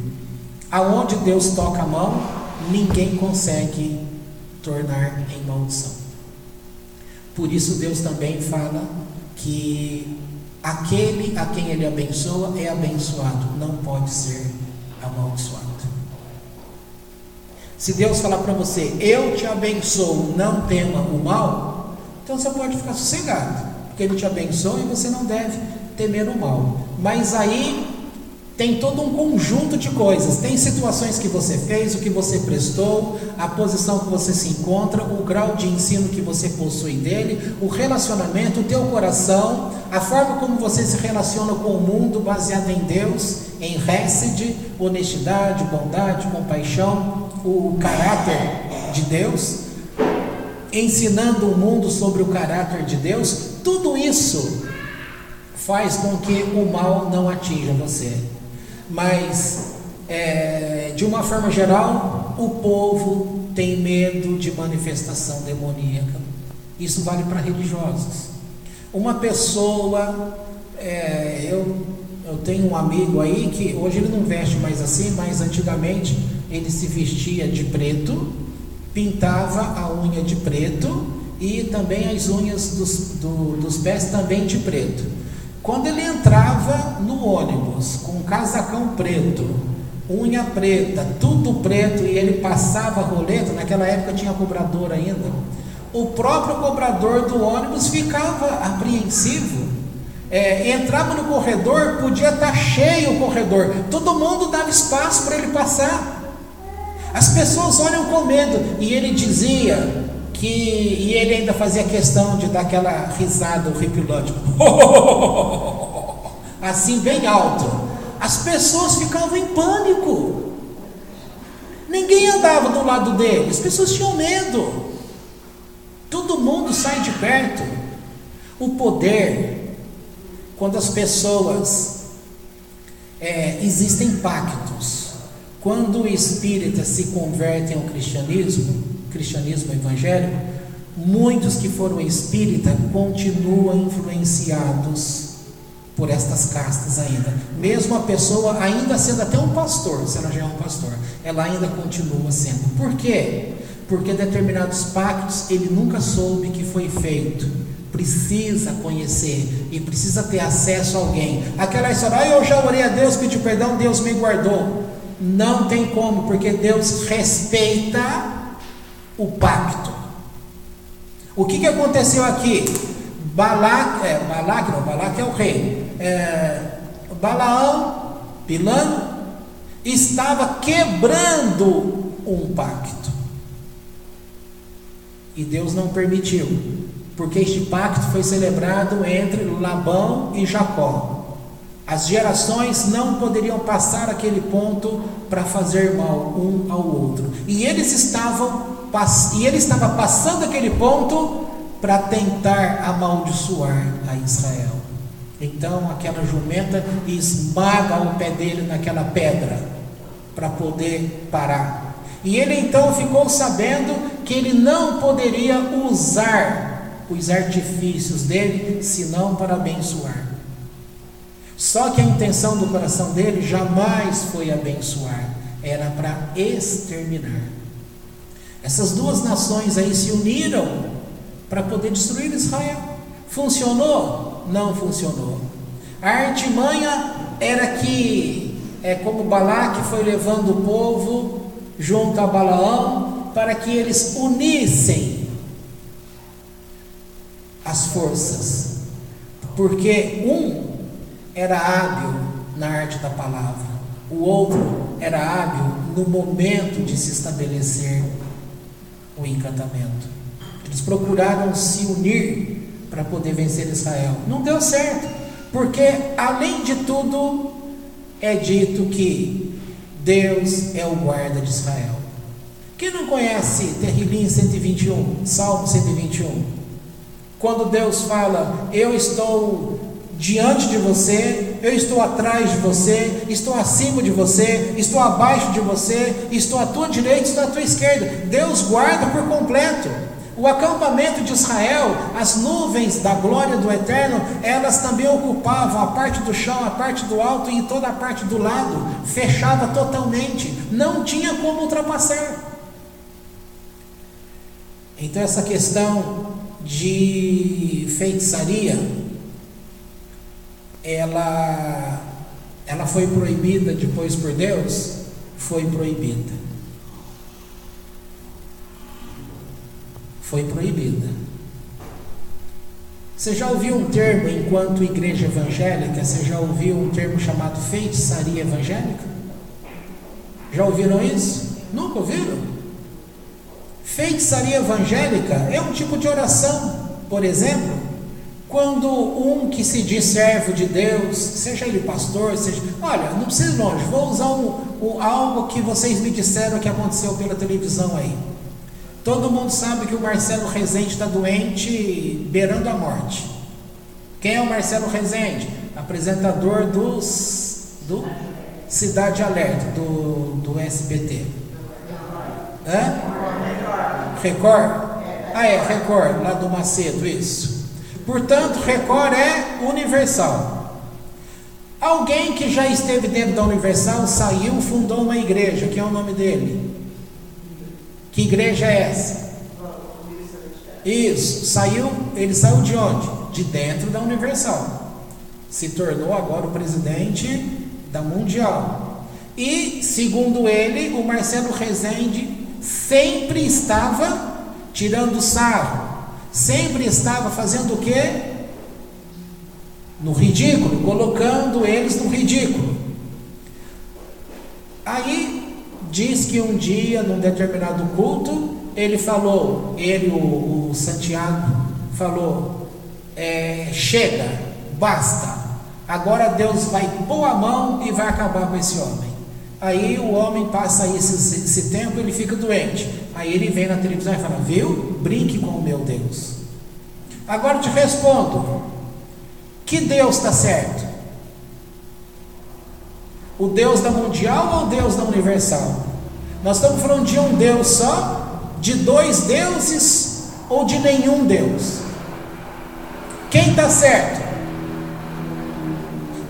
Speaker 1: aonde Deus toca a mão, ninguém consegue tornar em maldição. Por isso Deus também fala que aquele a quem ele abençoa é abençoado, não pode ser amaldiçoado. Se Deus falar para você: eu te abençoo, não tema o mal, então você pode ficar sossegado, porque ele te abençoa e você não deve temer o mal. Mas aí tem todo um conjunto de coisas. Tem situações que você fez, o que você prestou, a posição que você se encontra, o grau de ensino que você possui dele, o relacionamento, o teu coração, a forma como você se relaciona com o mundo baseado em Deus, em Hesed, honestidade, bondade, compaixão, o caráter de Deus, ensinando o mundo sobre o caráter de Deus. Tudo isso faz com que o mal não atinja você. Mas, de uma forma geral, o povo tem medo de manifestação demoníaca. Isso vale para religiosos. Uma pessoa, eu tenho um amigo aí que hoje ele não veste mais assim, mas antigamente ele se vestia de preto, pintava a unha de preto e também as unhas dos pés também de preto. Quando ele entrava no ônibus com um casacão preto, unha preta, tudo preto, e ele passava a roleta, naquela época tinha cobrador ainda, o próprio cobrador do ônibus ficava apreensivo. Entrava no corredor, podia estar cheio o corredor, todo mundo dava espaço para ele passar, as pessoas olham com medo, e ele dizia e ele ainda fazia questão de dar aquela risada horripilante, assim bem alto. As pessoas ficavam em pânico, ninguém andava do lado dele, as pessoas tinham medo, todo mundo sai de perto. O poder, quando as pessoas existem pactos. Quando espíritas se convertem ao cristianismo evangélico, muitos que foram espírita continuam influenciados por estas castas ainda, mesmo a pessoa ainda sendo até um pastor, se ela já é um pastor, ela ainda continua sendo. Por quê? Porque determinados pactos ele nunca soube que foi feito, precisa conhecer e precisa ter acesso a alguém. Aquela história: eu já orei a Deus, pedi perdão, Deus me guardou. Não tem como, porque Deus respeita o pacto. O que aconteceu aqui? Balaque é o rei. Balaão, Bilã, estava quebrando um pacto. E Deus não permitiu, porque este pacto foi celebrado entre Labão e Jacó. As gerações não poderiam passar aquele ponto para fazer mal um ao outro. E ele estava passando aquele ponto para tentar amaldiçoar a Israel. Então aquela jumenta esmaga o pé dele naquela pedra para poder parar. E ele então ficou sabendo que ele não poderia usar os artifícios dele senão para abençoar. Só que a intenção do coração dele jamais foi abençoar, era para exterminar. Essas duas nações aí se uniram para poder destruir Israel. Funcionou? Não funcionou. A artimanha era que, como Balaque foi levando o povo junto a Balaão, para que eles unissem as forças, porque um era hábil na arte da palavra, o outro era hábil no momento de se estabelecer o encantamento. Eles procuraram se unir para poder vencer Israel. Não deu certo, porque além de tudo é dito que Deus é o guarda de Israel. Quem não conhece Terrilim 121, Salmo 121? Quando Deus fala: eu estou diante de você, eu estou atrás de você, estou acima de você, estou abaixo de você, estou à tua direita, estou à tua esquerda. Deus guarda por completo. O acampamento de Israel, as nuvens da glória do Eterno, elas também ocupavam a parte do chão, a parte do alto e toda a parte do lado, fechava totalmente, não tinha como ultrapassar. Então essa questão de feitiçaria, ela foi proibida depois por Deus? Foi proibida. Foi proibida. Você já ouviu um termo, enquanto igreja evangélica, você já ouviu um termo chamado feitiçaria evangélica? Já ouviram isso? Nunca ouviram? Feitiçaria evangélica é um tipo de oração, por exemplo, quando um que se diz servo de Deus, seja ele pastor, seja... Olha, não precisa ir longe, vou usar algo que vocês me disseram que aconteceu pela televisão aí. Todo mundo sabe que o Marcelo Rezende está doente, beirando a morte. Quem é o Marcelo Rezende? Apresentador do Cidade Alerta, do SBT. Record? Record, lá do Macedo, isso. Portanto, Record é Universal. Alguém que já esteve dentro da Universal saiu, fundou uma igreja. Que é o nome dele? Que igreja é essa? Isso, ele saiu de onde? De dentro da Universal. Se tornou agora o presidente da Mundial. E, segundo ele, o Marcelo Rezende sempre estava tirando sarro, sempre estava fazendo o quê? No ridículo, colocando eles no ridículo. Aí diz que um dia, num determinado culto, ele falou, o Santiago falou: chega, basta, agora Deus vai pôr a mão e vai acabar com esse homem. Aí o homem passa esse tempo, ele fica doente. Aí ele vem na televisão e fala: viu? Brinque com o meu Deus. Agora eu te respondo: que Deus está certo? O Deus da Mundial ou o Deus da Universal? Nós estamos falando de um Deus só? De dois deuses? Ou de nenhum Deus? Quem está certo?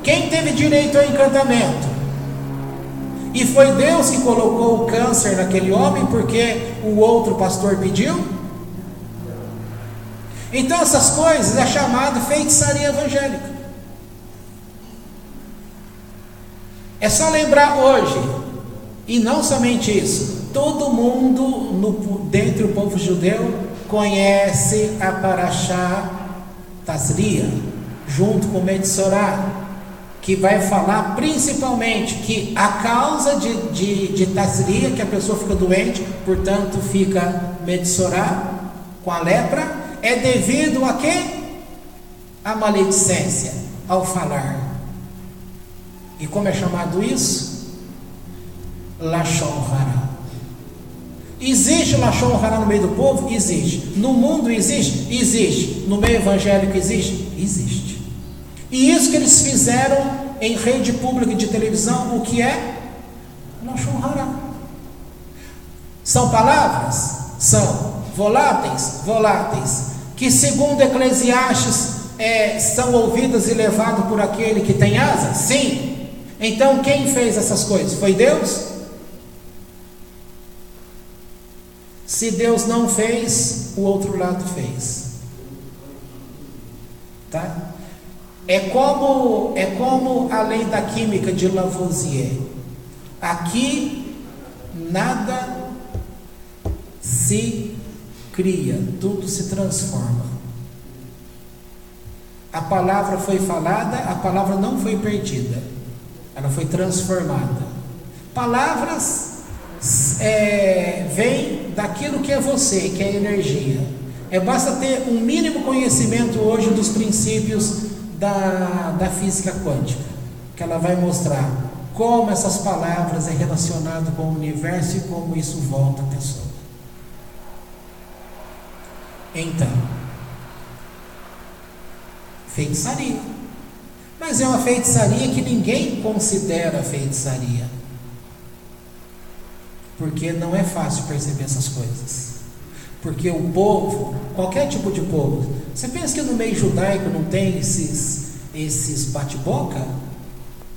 Speaker 1: Quem teve direito ao encantamento? E foi Deus que colocou o câncer naquele homem porque o outro pastor pediu? Então essas coisas é chamado feitiçaria evangélica. É só lembrar hoje, e não somente isso, todo mundo dentre o povo judeu conhece a Parashá Tazria, junto com Metsorá, que vai falar principalmente que a causa de Tazria, que a pessoa fica doente, portanto fica Metsorá, com a lepra, é devido a quê? A maledicência, ao falar. E como é chamado isso? Lashon Hara. Existe Lashon Hara no meio do povo? Existe. No mundo existe? Existe. No meio evangélico existe? Existe. E isso que eles fizeram em rede pública de televisão, o que é? Lashon Hara. São palavras? São. Voláteis? Voláteis. Que segundo Eclesiastes são ouvidas e levadas por aquele que tem asas? Sim. Então quem fez essas coisas? Foi Deus? Se Deus não fez, o outro lado fez. Tá? É como a lei da química de Lavoisier. Aqui nada se cria, tudo se transforma. A palavra foi falada, a palavra não foi perdida, ela foi transformada. Palavras vêm daquilo que é você, que é energia. Basta ter um mínimo conhecimento hoje dos princípios da física quântica, que ela vai mostrar como essas palavras é relacionado com o universo e como isso volta à pessoa. Então, feitiçaria. Mas é uma feitiçaria que ninguém considera feitiçaria, porque não é fácil perceber essas coisas. Porque o povo, qualquer tipo de povo, você pensa que no meio judaico não tem esses bate-boca?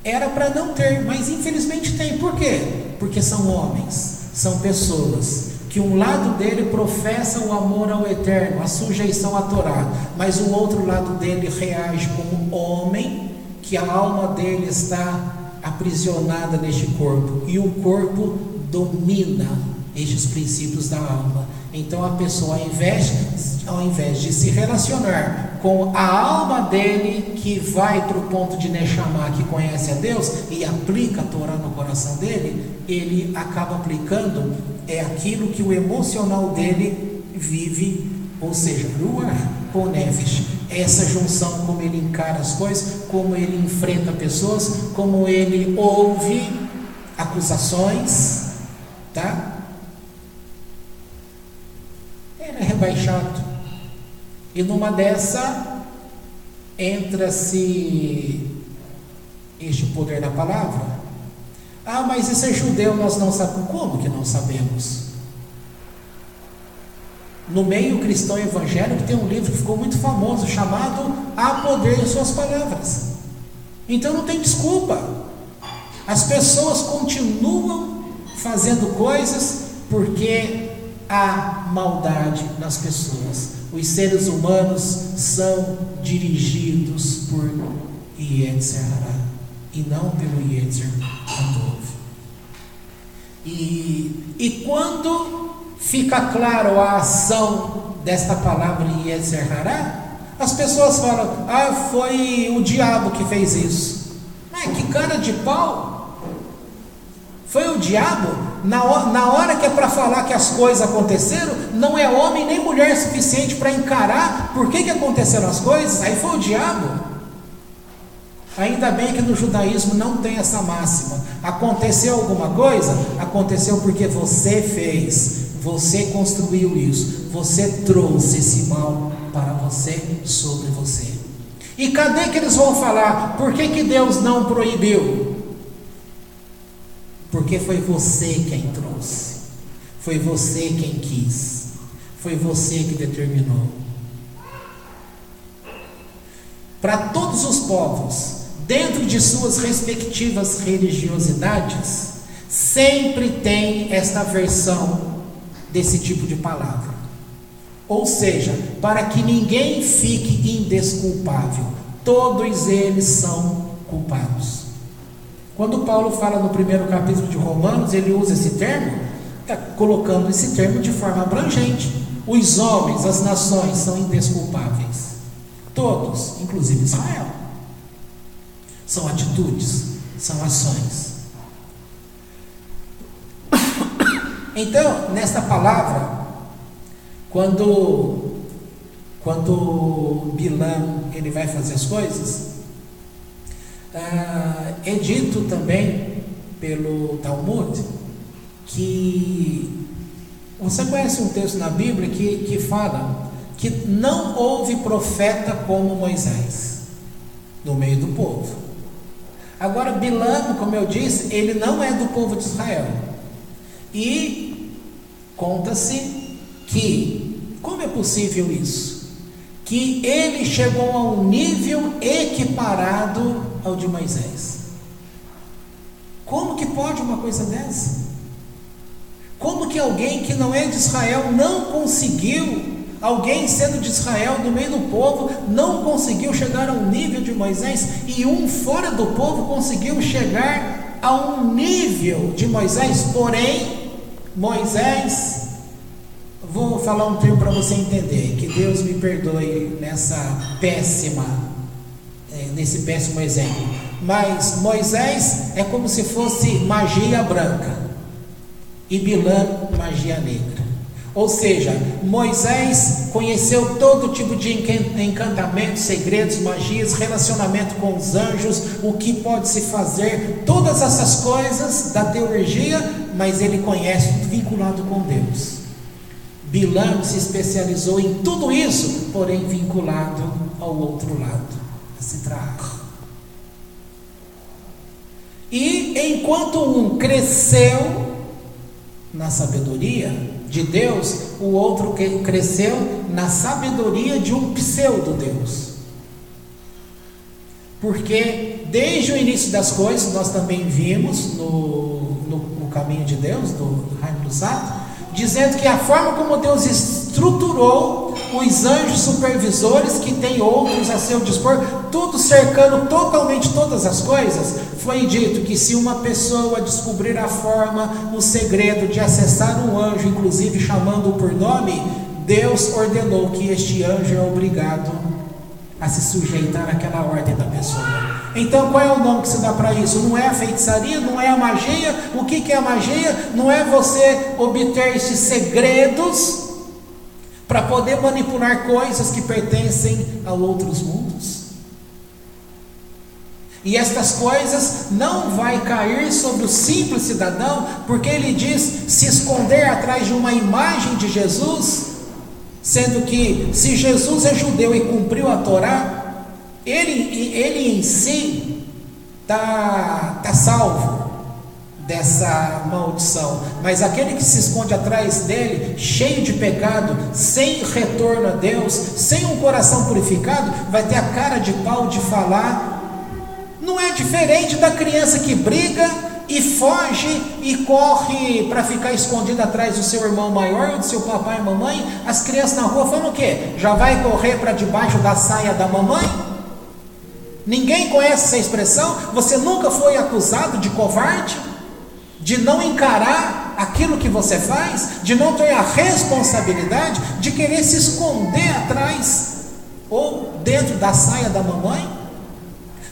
Speaker 1: Era para não ter, mas infelizmente tem. Por quê? Porque são homens, são pessoas que um lado dele professa o amor ao Eterno, a sujeição à Torá, mas o outro lado dele reage como homem, que a alma dele está aprisionada neste corpo, e o corpo domina estes princípios da alma. Então a pessoa, ao invés de se relacionar com a alma dele, que vai para o ponto de Neshama, que conhece a Deus e aplica a Torá no coração dele, ele acaba aplicando aquilo que o emocional dele vive, ou seja, Ruach com Nefesh. Essa junção, como ele encara as coisas, como ele enfrenta pessoas, como ele ouve acusações, tá? Ele é rebaixado, e numa dessa entra-se este poder da palavra. Mas isso é judeu, nós não sabemos. Como que não sabemos? No meio cristão evangélico tem um livro que ficou muito famoso, chamado Há Poder em Suas Palavras. Então não tem desculpa. As pessoas continuam fazendo coisas porque há maldade nas pessoas. Os seres humanos são dirigidos por Yetzer Hara e não pelo Yetzer Hatov. E quando fica claro a ação desta palavra Yetzer Hara, as pessoas falam: foi o diabo que fez isso. Que cara de pau! Foi o diabo? Na hora que é para falar que as coisas aconteceram, não é homem nem mulher suficiente para encarar por que aconteceram as coisas. Aí foi o diabo. Ainda bem que no judaísmo não tem essa máxima. Aconteceu alguma coisa? Aconteceu porque você fez, você construiu isso, você trouxe esse mal para você, sobre você. E cadê que eles vão falar? Por que Deus não proibiu? Porque foi você quem trouxe, foi você quem quis, foi você que determinou. Para todos os povos, dentro de suas respectivas religiosidades, sempre tem esta versão desse tipo de palavra. Ou seja, para que ninguém fique indesculpável, todos eles são culpados. Quando Paulo fala no primeiro capítulo de Romanos, ele usa esse termo, está colocando esse termo de forma abrangente. Os homens, as nações são indesculpáveis. Todos, inclusive Israel. São atitudes, são ações. Então, nesta palavra, quando Bilam ele vai fazer as coisas, é dito também pelo Talmud que você conhece um texto na Bíblia que fala que não houve profeta como Moisés no meio do povo. Agora Bilam, como eu disse, ele não é do povo de Israel, e conta-se que, como é possível isso? Que ele chegou a um nível equiparado ao de Moisés. Como que pode uma coisa dessa? Como que alguém que não é de Israel não conseguiu, alguém sendo de Israel, no meio do povo, não conseguiu chegar ao nível de Moisés, e um fora do povo conseguiu chegar a um nível de Moisés? Porém, Moisés, vou falar um termo para você entender, que Deus me perdoe nesse péssimo exemplo, mas Moisés é como se fosse magia branca e Bilam magia negra. Ou seja, Moisés conheceu todo tipo de encantamentos, segredos, magias, relacionamento com os anjos, o que pode se fazer, todas essas coisas da teologia, mas ele conhece tudo vinculado com Deus. Bilam se especializou em tudo isso, porém vinculado ao outro lado, a Sitraach. E enquanto um cresceu na sabedoria de Deus, o outro cresceu na sabedoria de um pseudo-Deus. Porque desde o início das coisas, nós também vimos no caminho de Deus, do Haim Luzzatto, dizendo que a forma como Deus estruturou os anjos supervisores, que tem outros a seu dispor, tudo cercando totalmente todas as coisas, foi dito que se uma pessoa descobrir a forma, o segredo de acessar um anjo, inclusive chamando-o por nome, Deus ordenou que este anjo é obrigado a se sujeitar àquela ordem da pessoa. Então qual é o nome que se dá para isso? Não é a feitiçaria, não é a magia. O que é a magia? Não é você obter esses segredos para poder manipular coisas que pertencem a outros mundos. E estas coisas não vai cair sobre o simples cidadão, porque ele diz se esconder atrás de uma imagem de Jesus, sendo que se Jesus é judeu e cumpriu a Torá, ele em si está salvo dessa maldição, mas aquele que se esconde atrás dele, cheio de pecado, sem retorno a Deus, sem um coração purificado, vai ter a cara de pau de falar. Não é diferente da criança que briga e foge e corre para ficar escondido atrás do seu irmão maior ou do seu papai e mamãe. As crianças na rua falam o quê? Já vai correr para debaixo da saia da mamãe? Ninguém conhece essa expressão? Você nunca foi acusado de covarde? De não encarar aquilo que você faz? De não ter a responsabilidade de querer se esconder atrás ou dentro da saia da mamãe?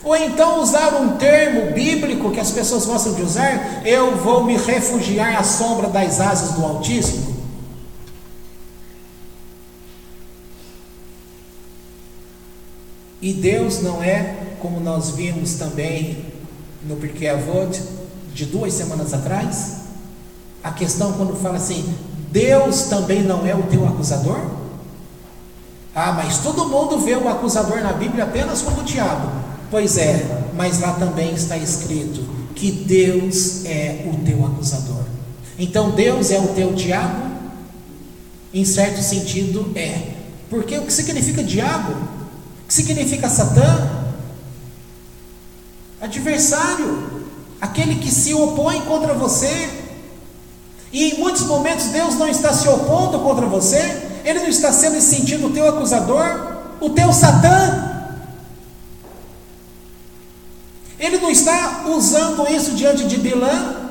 Speaker 1: Ou então usar um termo bíblico que as pessoas gostam de usar: eu vou me refugiar à sombra das asas do Altíssimo. E Deus não é, como nós vimos também no Pirkei Avot de 2 semanas atrás, a questão quando fala assim: Deus também não é o teu acusador? Ah, mas todo mundo vê o acusador na Bíblia apenas como o diabo. Pois é, mas lá também está escrito que Deus é o teu acusador. Então Deus é o teu diabo? Em certo sentido é. Porque o que significa diabo? O que significa Satã? Adversário, aquele que se opõe contra você. E em muitos momentos Deus não está se opondo contra você, Ele não está sendo em sentido o teu acusador, o teu Satã. Ele não está usando isso diante de Bilam.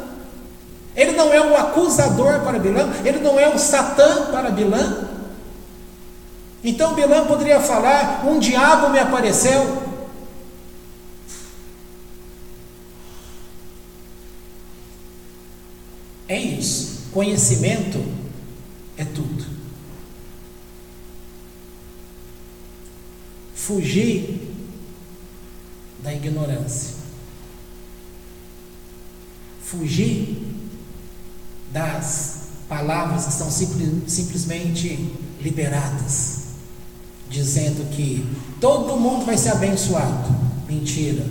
Speaker 1: Ele não é o acusador para Bilam, ele não é o Satã para Bilam. Então Bilam poderia falar: um diabo me apareceu. É isso. Conhecimento é tudo. Fugir da ignorância. Fugir das palavras que são simplesmente liberadas, dizendo que todo mundo vai ser abençoado. Mentira.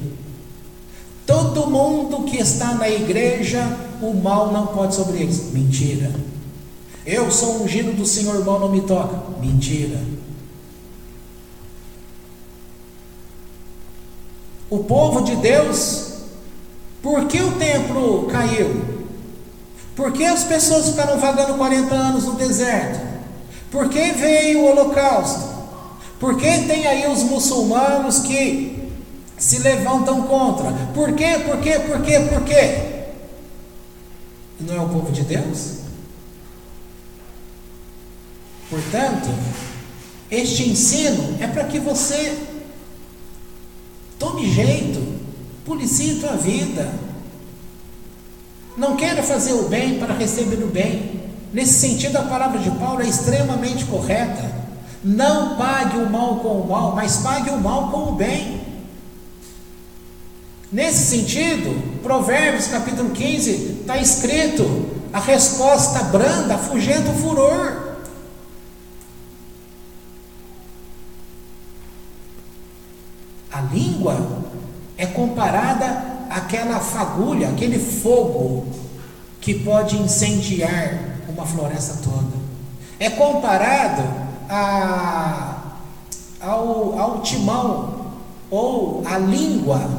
Speaker 1: Todo mundo que está na igreja, o mal não pode sobre eles. Mentira. Eu sou ungido do Senhor, o mal não me toca. Mentira. O povo de Deus, por que o templo caiu? Por que as pessoas ficaram vagando 40 anos no deserto? Por que veio o holocausto? Por que tem aí os muçulmanos que se levantam contra? Por quê? Por quê? Por quê? Por quê? Não é o povo de Deus? Portanto, este ensino é para que você tome jeito, policie tua vida. Não queira fazer o bem para receber o bem. Nesse sentido, a palavra de Paulo é extremamente correta. Não pague o mal com o mal, mas pague o mal com o bem. Nesse sentido, Provérbios capítulo 15, está escrito: a resposta branda afugenta o furor. A língua é comparada àquela fagulha, aquele fogo que pode incendiar uma floresta toda. É comparado ao timão, ou a língua,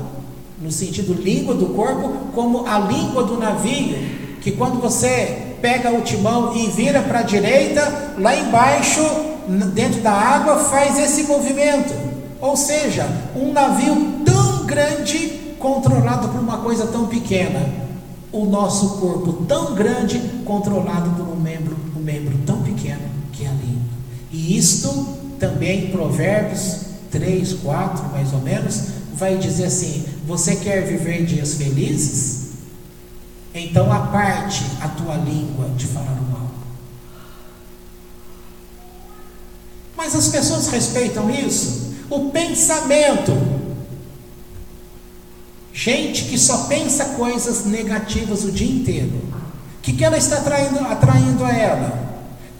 Speaker 1: no sentido língua do corpo, como a língua do navio, que quando você pega o timão e vira para a direita, lá embaixo, dentro da água, faz esse movimento. Ou seja, um navio tão grande, controlado por uma coisa tão pequena. O nosso corpo tão grande, controlado por um membro tão pequeno, que é a língua. E isto também em Provérbios 3, 4, mais ou menos, vai dizer assim: você quer viver dias felizes? Então aparte a tua língua de falar o mal. Mas as pessoas respeitam isso? O pensamento. Gente que só pensa coisas negativas o dia inteiro. O que ela está atraindo a ela?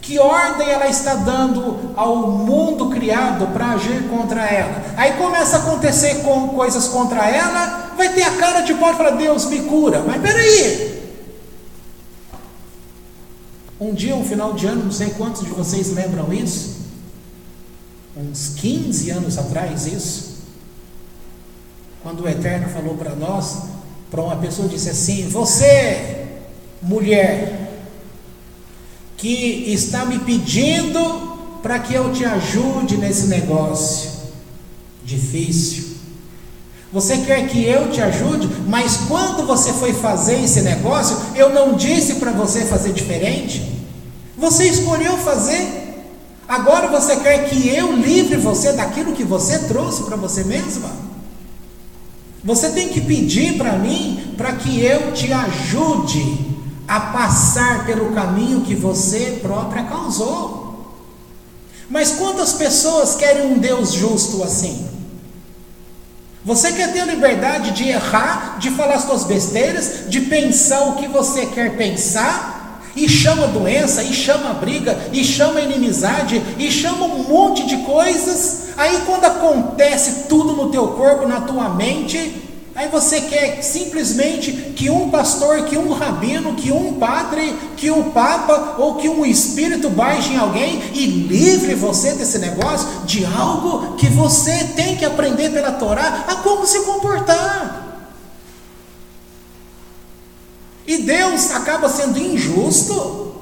Speaker 1: Que ordem ela está dando ao mundo criado para agir contra ela? Aí começa a acontecer coisas contra ela, vai ter a cara de pau e falar: Deus me cura. Mas peraí, um dia, um final de ano, não sei quantos de vocês lembram isso, uns 15 anos atrás isso, quando o Eterno falou para nós, para uma pessoa, disse assim: você, mulher, que está me pedindo para que eu te ajude nesse negócio difícil, você quer que eu te ajude, mas quando você foi fazer esse negócio, eu não disse para você fazer diferente? Você escolheu fazer, agora você quer que eu livre você daquilo que você trouxe para você mesma? Você tem que pedir para mim, para que eu te ajude a passar pelo caminho que você própria causou. Mas quantas pessoas querem um Deus justo assim? Você quer ter a liberdade de errar, de falar as suas besteiras, de pensar o que você quer pensar, e chama doença, e chama briga, e chama inimizade, e chama um monte de coisas. Aí quando acontece tudo no teu corpo, na tua mente, aí você quer simplesmente que um pastor, que um rabino, que um padre, que o papa ou que um espírito baixe em alguém e livre você desse negócio, de algo que você tem que aprender pela Torá a como se comportar. E Deus acaba sendo injusto.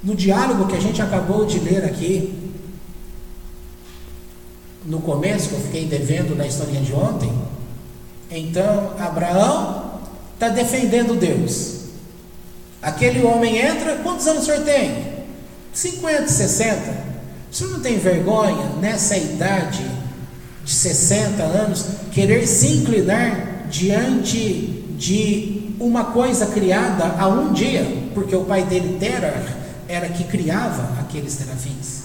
Speaker 1: No diálogo que a gente acabou de ler aqui, no começo, que eu fiquei devendo na historinha de ontem, então Abraão está defendendo Deus. Aquele homem entra: quantos anos o senhor tem? 50, 60. O senhor não tem vergonha, nessa idade de 60 anos, querer se inclinar diante de uma coisa criada há um dia? Porque o pai dele, Terah, era que criava aqueles terafins.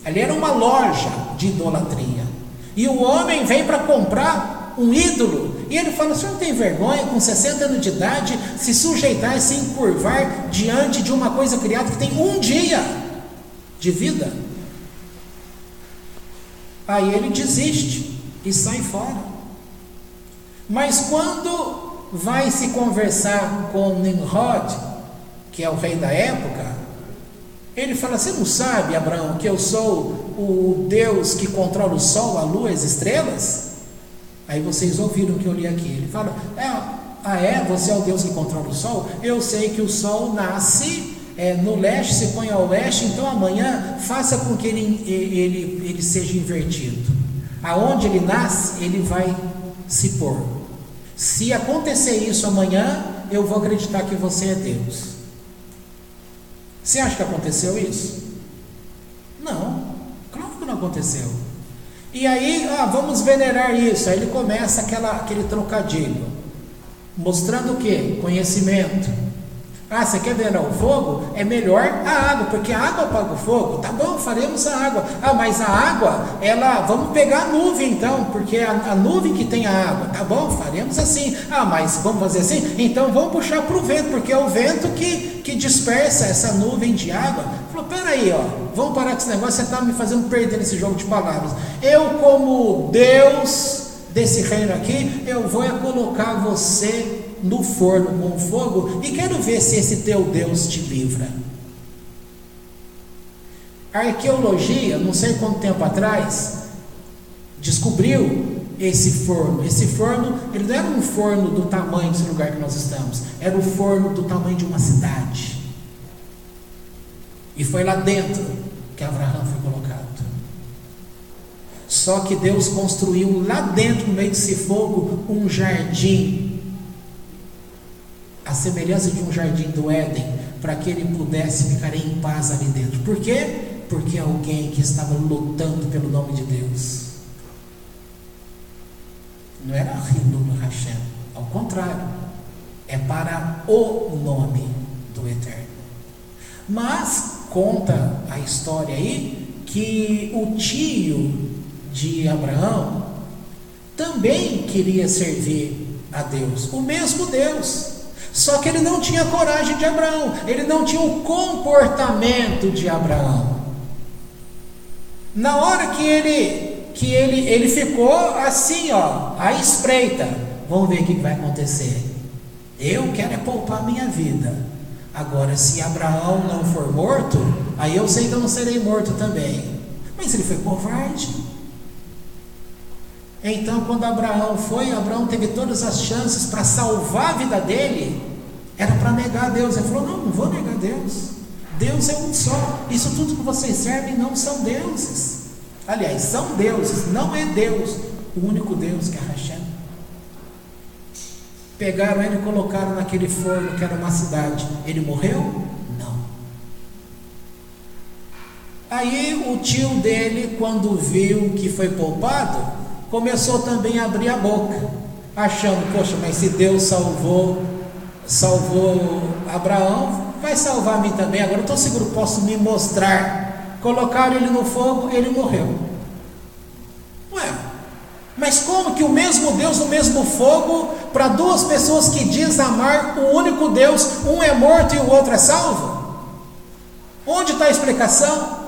Speaker 1: Ali era uma loja de idolatria. E o homem vem para comprar um ídolo. E ele fala: o senhor não tem vergonha, com 60 anos de idade, se sujeitar e se encurvar diante de uma coisa criada que tem um dia de vida? Aí ele desiste e sai fora. Mas quando vai se conversar com Nimrod, que é o rei da época, ele fala: você não sabe, Abraão, que eu sou o Deus que controla o sol, a lua, as estrelas? Aí vocês ouviram o que eu li aqui. Ele fala: você é o Deus que controla o sol? Eu sei que o sol nasce no leste, se põe ao oeste, então amanhã faça com que ele seja invertido. Aonde ele nasce, ele vai se pôr. Se acontecer isso amanhã, eu vou acreditar que você é Deus. Você acha que aconteceu isso? Não, claro que não aconteceu. E aí, vamos venerar isso. Aí ele começa aquele trocadilho. mostrando o quê? Conhecimento. Ah, você quer ver o fogo? É melhor a água, porque a água apaga o fogo. Tá bom, faremos a água. Ah, mas a água, vamos pegar a nuvem então, porque a nuvem que tem a água. Tá bom, faremos assim. Ah, mas vamos fazer assim? Então vamos puxar para o vento, porque é o vento que dispersa essa nuvem de água. Falou, peraí, vamos parar com esse negócio, você está me fazendo perder nesse jogo de palavras. Eu, como Deus desse reino aqui, eu vou colocar você no forno com fogo e quero ver se esse teu Deus te livra. A arqueologia, não sei quanto tempo atrás, descobriu esse forno. Esse forno, ele não era um forno do tamanho desse lugar que nós estamos, era o forno do tamanho de uma cidade. E foi lá dentro que Abraão foi colocado. Só que Deus construiu lá dentro, no meio desse fogo, um jardim, a semelhança de um jardim do Éden, para que ele pudesse ficar em paz ali dentro. Por quê? Porque alguém que estava lutando pelo nome de Deus. Não era Hilul Hashem, ao contrário, é para o nome do Eterno. Mas conta a história aí que o tio de Abraão também queria servir a Deus, o mesmo Deus. Só que ele não tinha coragem de Abraão, ele não tinha o comportamento de Abraão. Na hora que ele ficou assim, à espreita, vamos ver o que vai acontecer. Eu quero poupar a minha vida. Agora, se Abraão não for morto, aí eu sei que eu não serei morto também. Mas ele foi covarde. Então, quando Abraão teve todas as chances para salvar a vida dele, era para negar a Deus. Ele falou, não vou negar Deus. Deus é um só. Isso tudo que vocês servem não são deuses. Aliás, são deuses, não é Deus. O único Deus que é Hashem. Pegaram ele e colocaram naquele forno que era uma cidade. Ele morreu? Não. Aí o tio dele, quando viu que foi poupado, começou também a abrir a boca, achando, poxa, mas se Deus salvou Abraão, vai salvar a mim também. Agora eu estou seguro, posso me mostrar. Colocaram ele no fogo, ele morreu. Ué, mas como que o mesmo Deus no mesmo fogo, para duas pessoas que dizem amar o único Deus, um é morto e o outro é salvo? Onde está a explicação?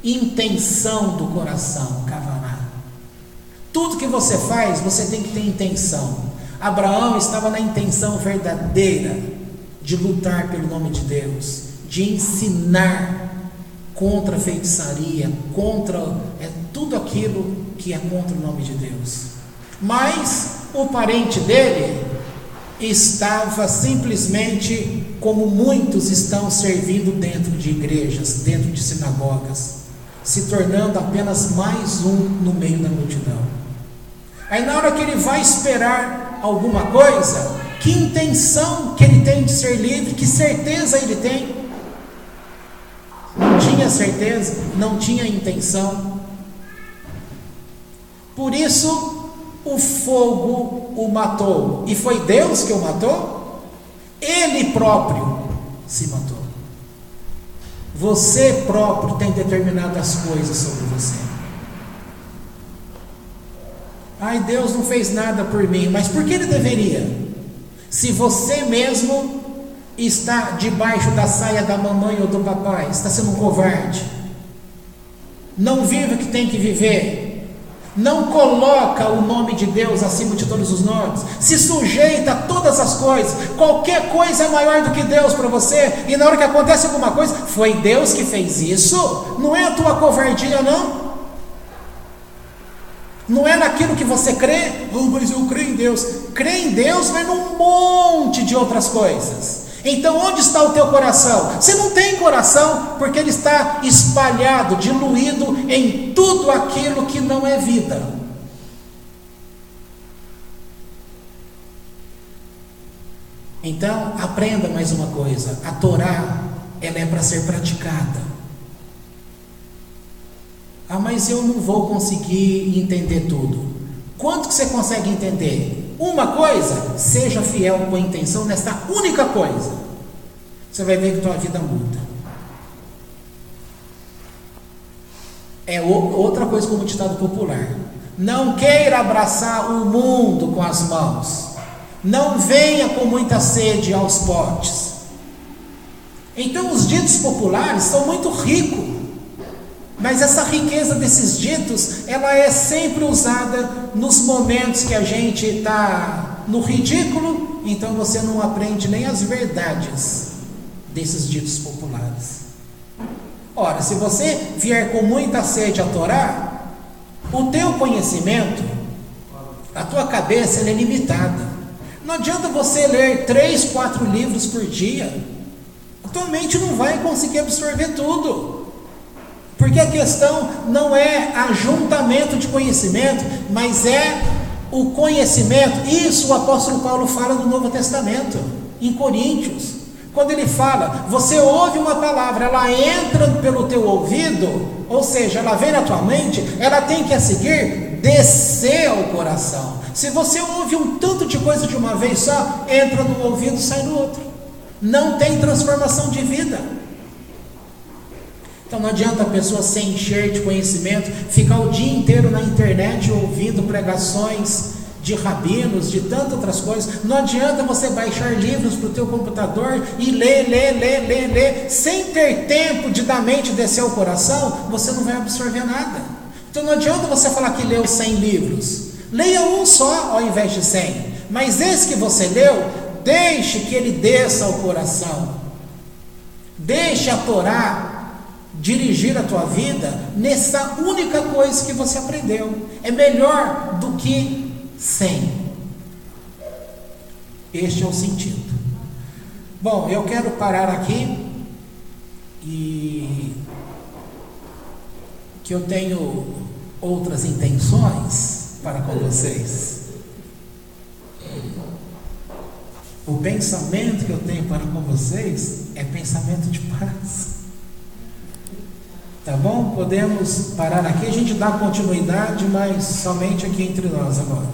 Speaker 1: Intenção do coração, Kavanah. Tudo que você faz, você tem que ter intenção. Abraão estava na intenção verdadeira de lutar pelo nome de Deus, de ensinar contra a feitiçaria, contra tudo aquilo que é contra o nome de Deus. Mas o parente dele estava simplesmente como muitos estão servindo dentro de igrejas, dentro de sinagogas, se tornando apenas mais um no meio da multidão. Aí na hora que ele vai esperar alguma coisa, que intenção que ele tem de ser livre, que certeza ele tem? Não tinha certeza, não tinha intenção. Por isso o fogo o matou. E foi Deus que o matou? Ele próprio se matou. Você próprio tem determinadas coisas sobre você. Ai, Deus não fez nada por mim, mas por que ele deveria? Se você mesmo está debaixo da saia da mamãe ou do papai, está sendo um covarde, não vive o que tem que viver, não coloca o nome de Deus acima de todos os nomes, se sujeita a todas as coisas, qualquer coisa é maior do que Deus para você, e na hora que acontece alguma coisa, foi Deus que fez isso, não é a tua covardia não. Não é naquilo que você crê, mas eu creio em Deus. Crê em Deus, mas num monte de outras coisas. Então onde está o teu coração? Você não tem coração, porque ele está espalhado, diluído em tudo aquilo que não é vida. Então aprenda mais uma coisa, a Torá, ela é para ser praticada. Ah, mas eu não vou conseguir entender tudo. Quanto que você consegue entender? Uma coisa, seja fiel com a intenção nesta única coisa. Você vai ver que tua vida muda. É outra coisa como ditado popular. Não queira abraçar o mundo com as mãos. Não venha com muita sede aos potes. Então os ditos populares são muito ricos. Mas essa riqueza desses ditos, ela é sempre usada nos momentos que a gente está no ridículo, então você não aprende nem as verdades desses ditos populares. Ora, se você vier com muita sede a Torá, o teu conhecimento, a tua cabeça, ela é limitada. Não adianta você ler 3, 4 livros por dia. A tua mente não vai conseguir absorver tudo. Porque a questão não é ajuntamento de conhecimento, mas é o conhecimento. Isso o apóstolo Paulo fala no Novo Testamento, em Coríntios. Quando ele fala, você ouve uma palavra, ela entra pelo teu ouvido, ou seja, ela vem na tua mente, ela tem que a seguir descer ao coração. Se você ouve um tanto de coisa de uma vez só, entra no ouvido, sai no outro. Não tem transformação de vida. Então não adianta a pessoa se encher de conhecimento, ficar o dia inteiro na internet ouvindo pregações de rabinos, de tantas outras coisas. Não adianta você baixar livros para o teu computador e ler, sem ter tempo de da mente descer ao coração, você não vai absorver nada. Então não adianta você falar que leu 100 livros. Leia um só ao invés de 100. Mas esse que você leu, deixe que ele desça ao coração. Deixe a Torá dirigir a tua vida nessa única coisa que você aprendeu. É melhor do que 100. Este é o sentido. Bom, eu quero parar aqui e que eu tenho outras intenções para com vocês. O pensamento que eu tenho para com vocês é pensamento de paz. Tá bom? Podemos parar aqui, a gente dá continuidade, mas somente aqui entre nós agora.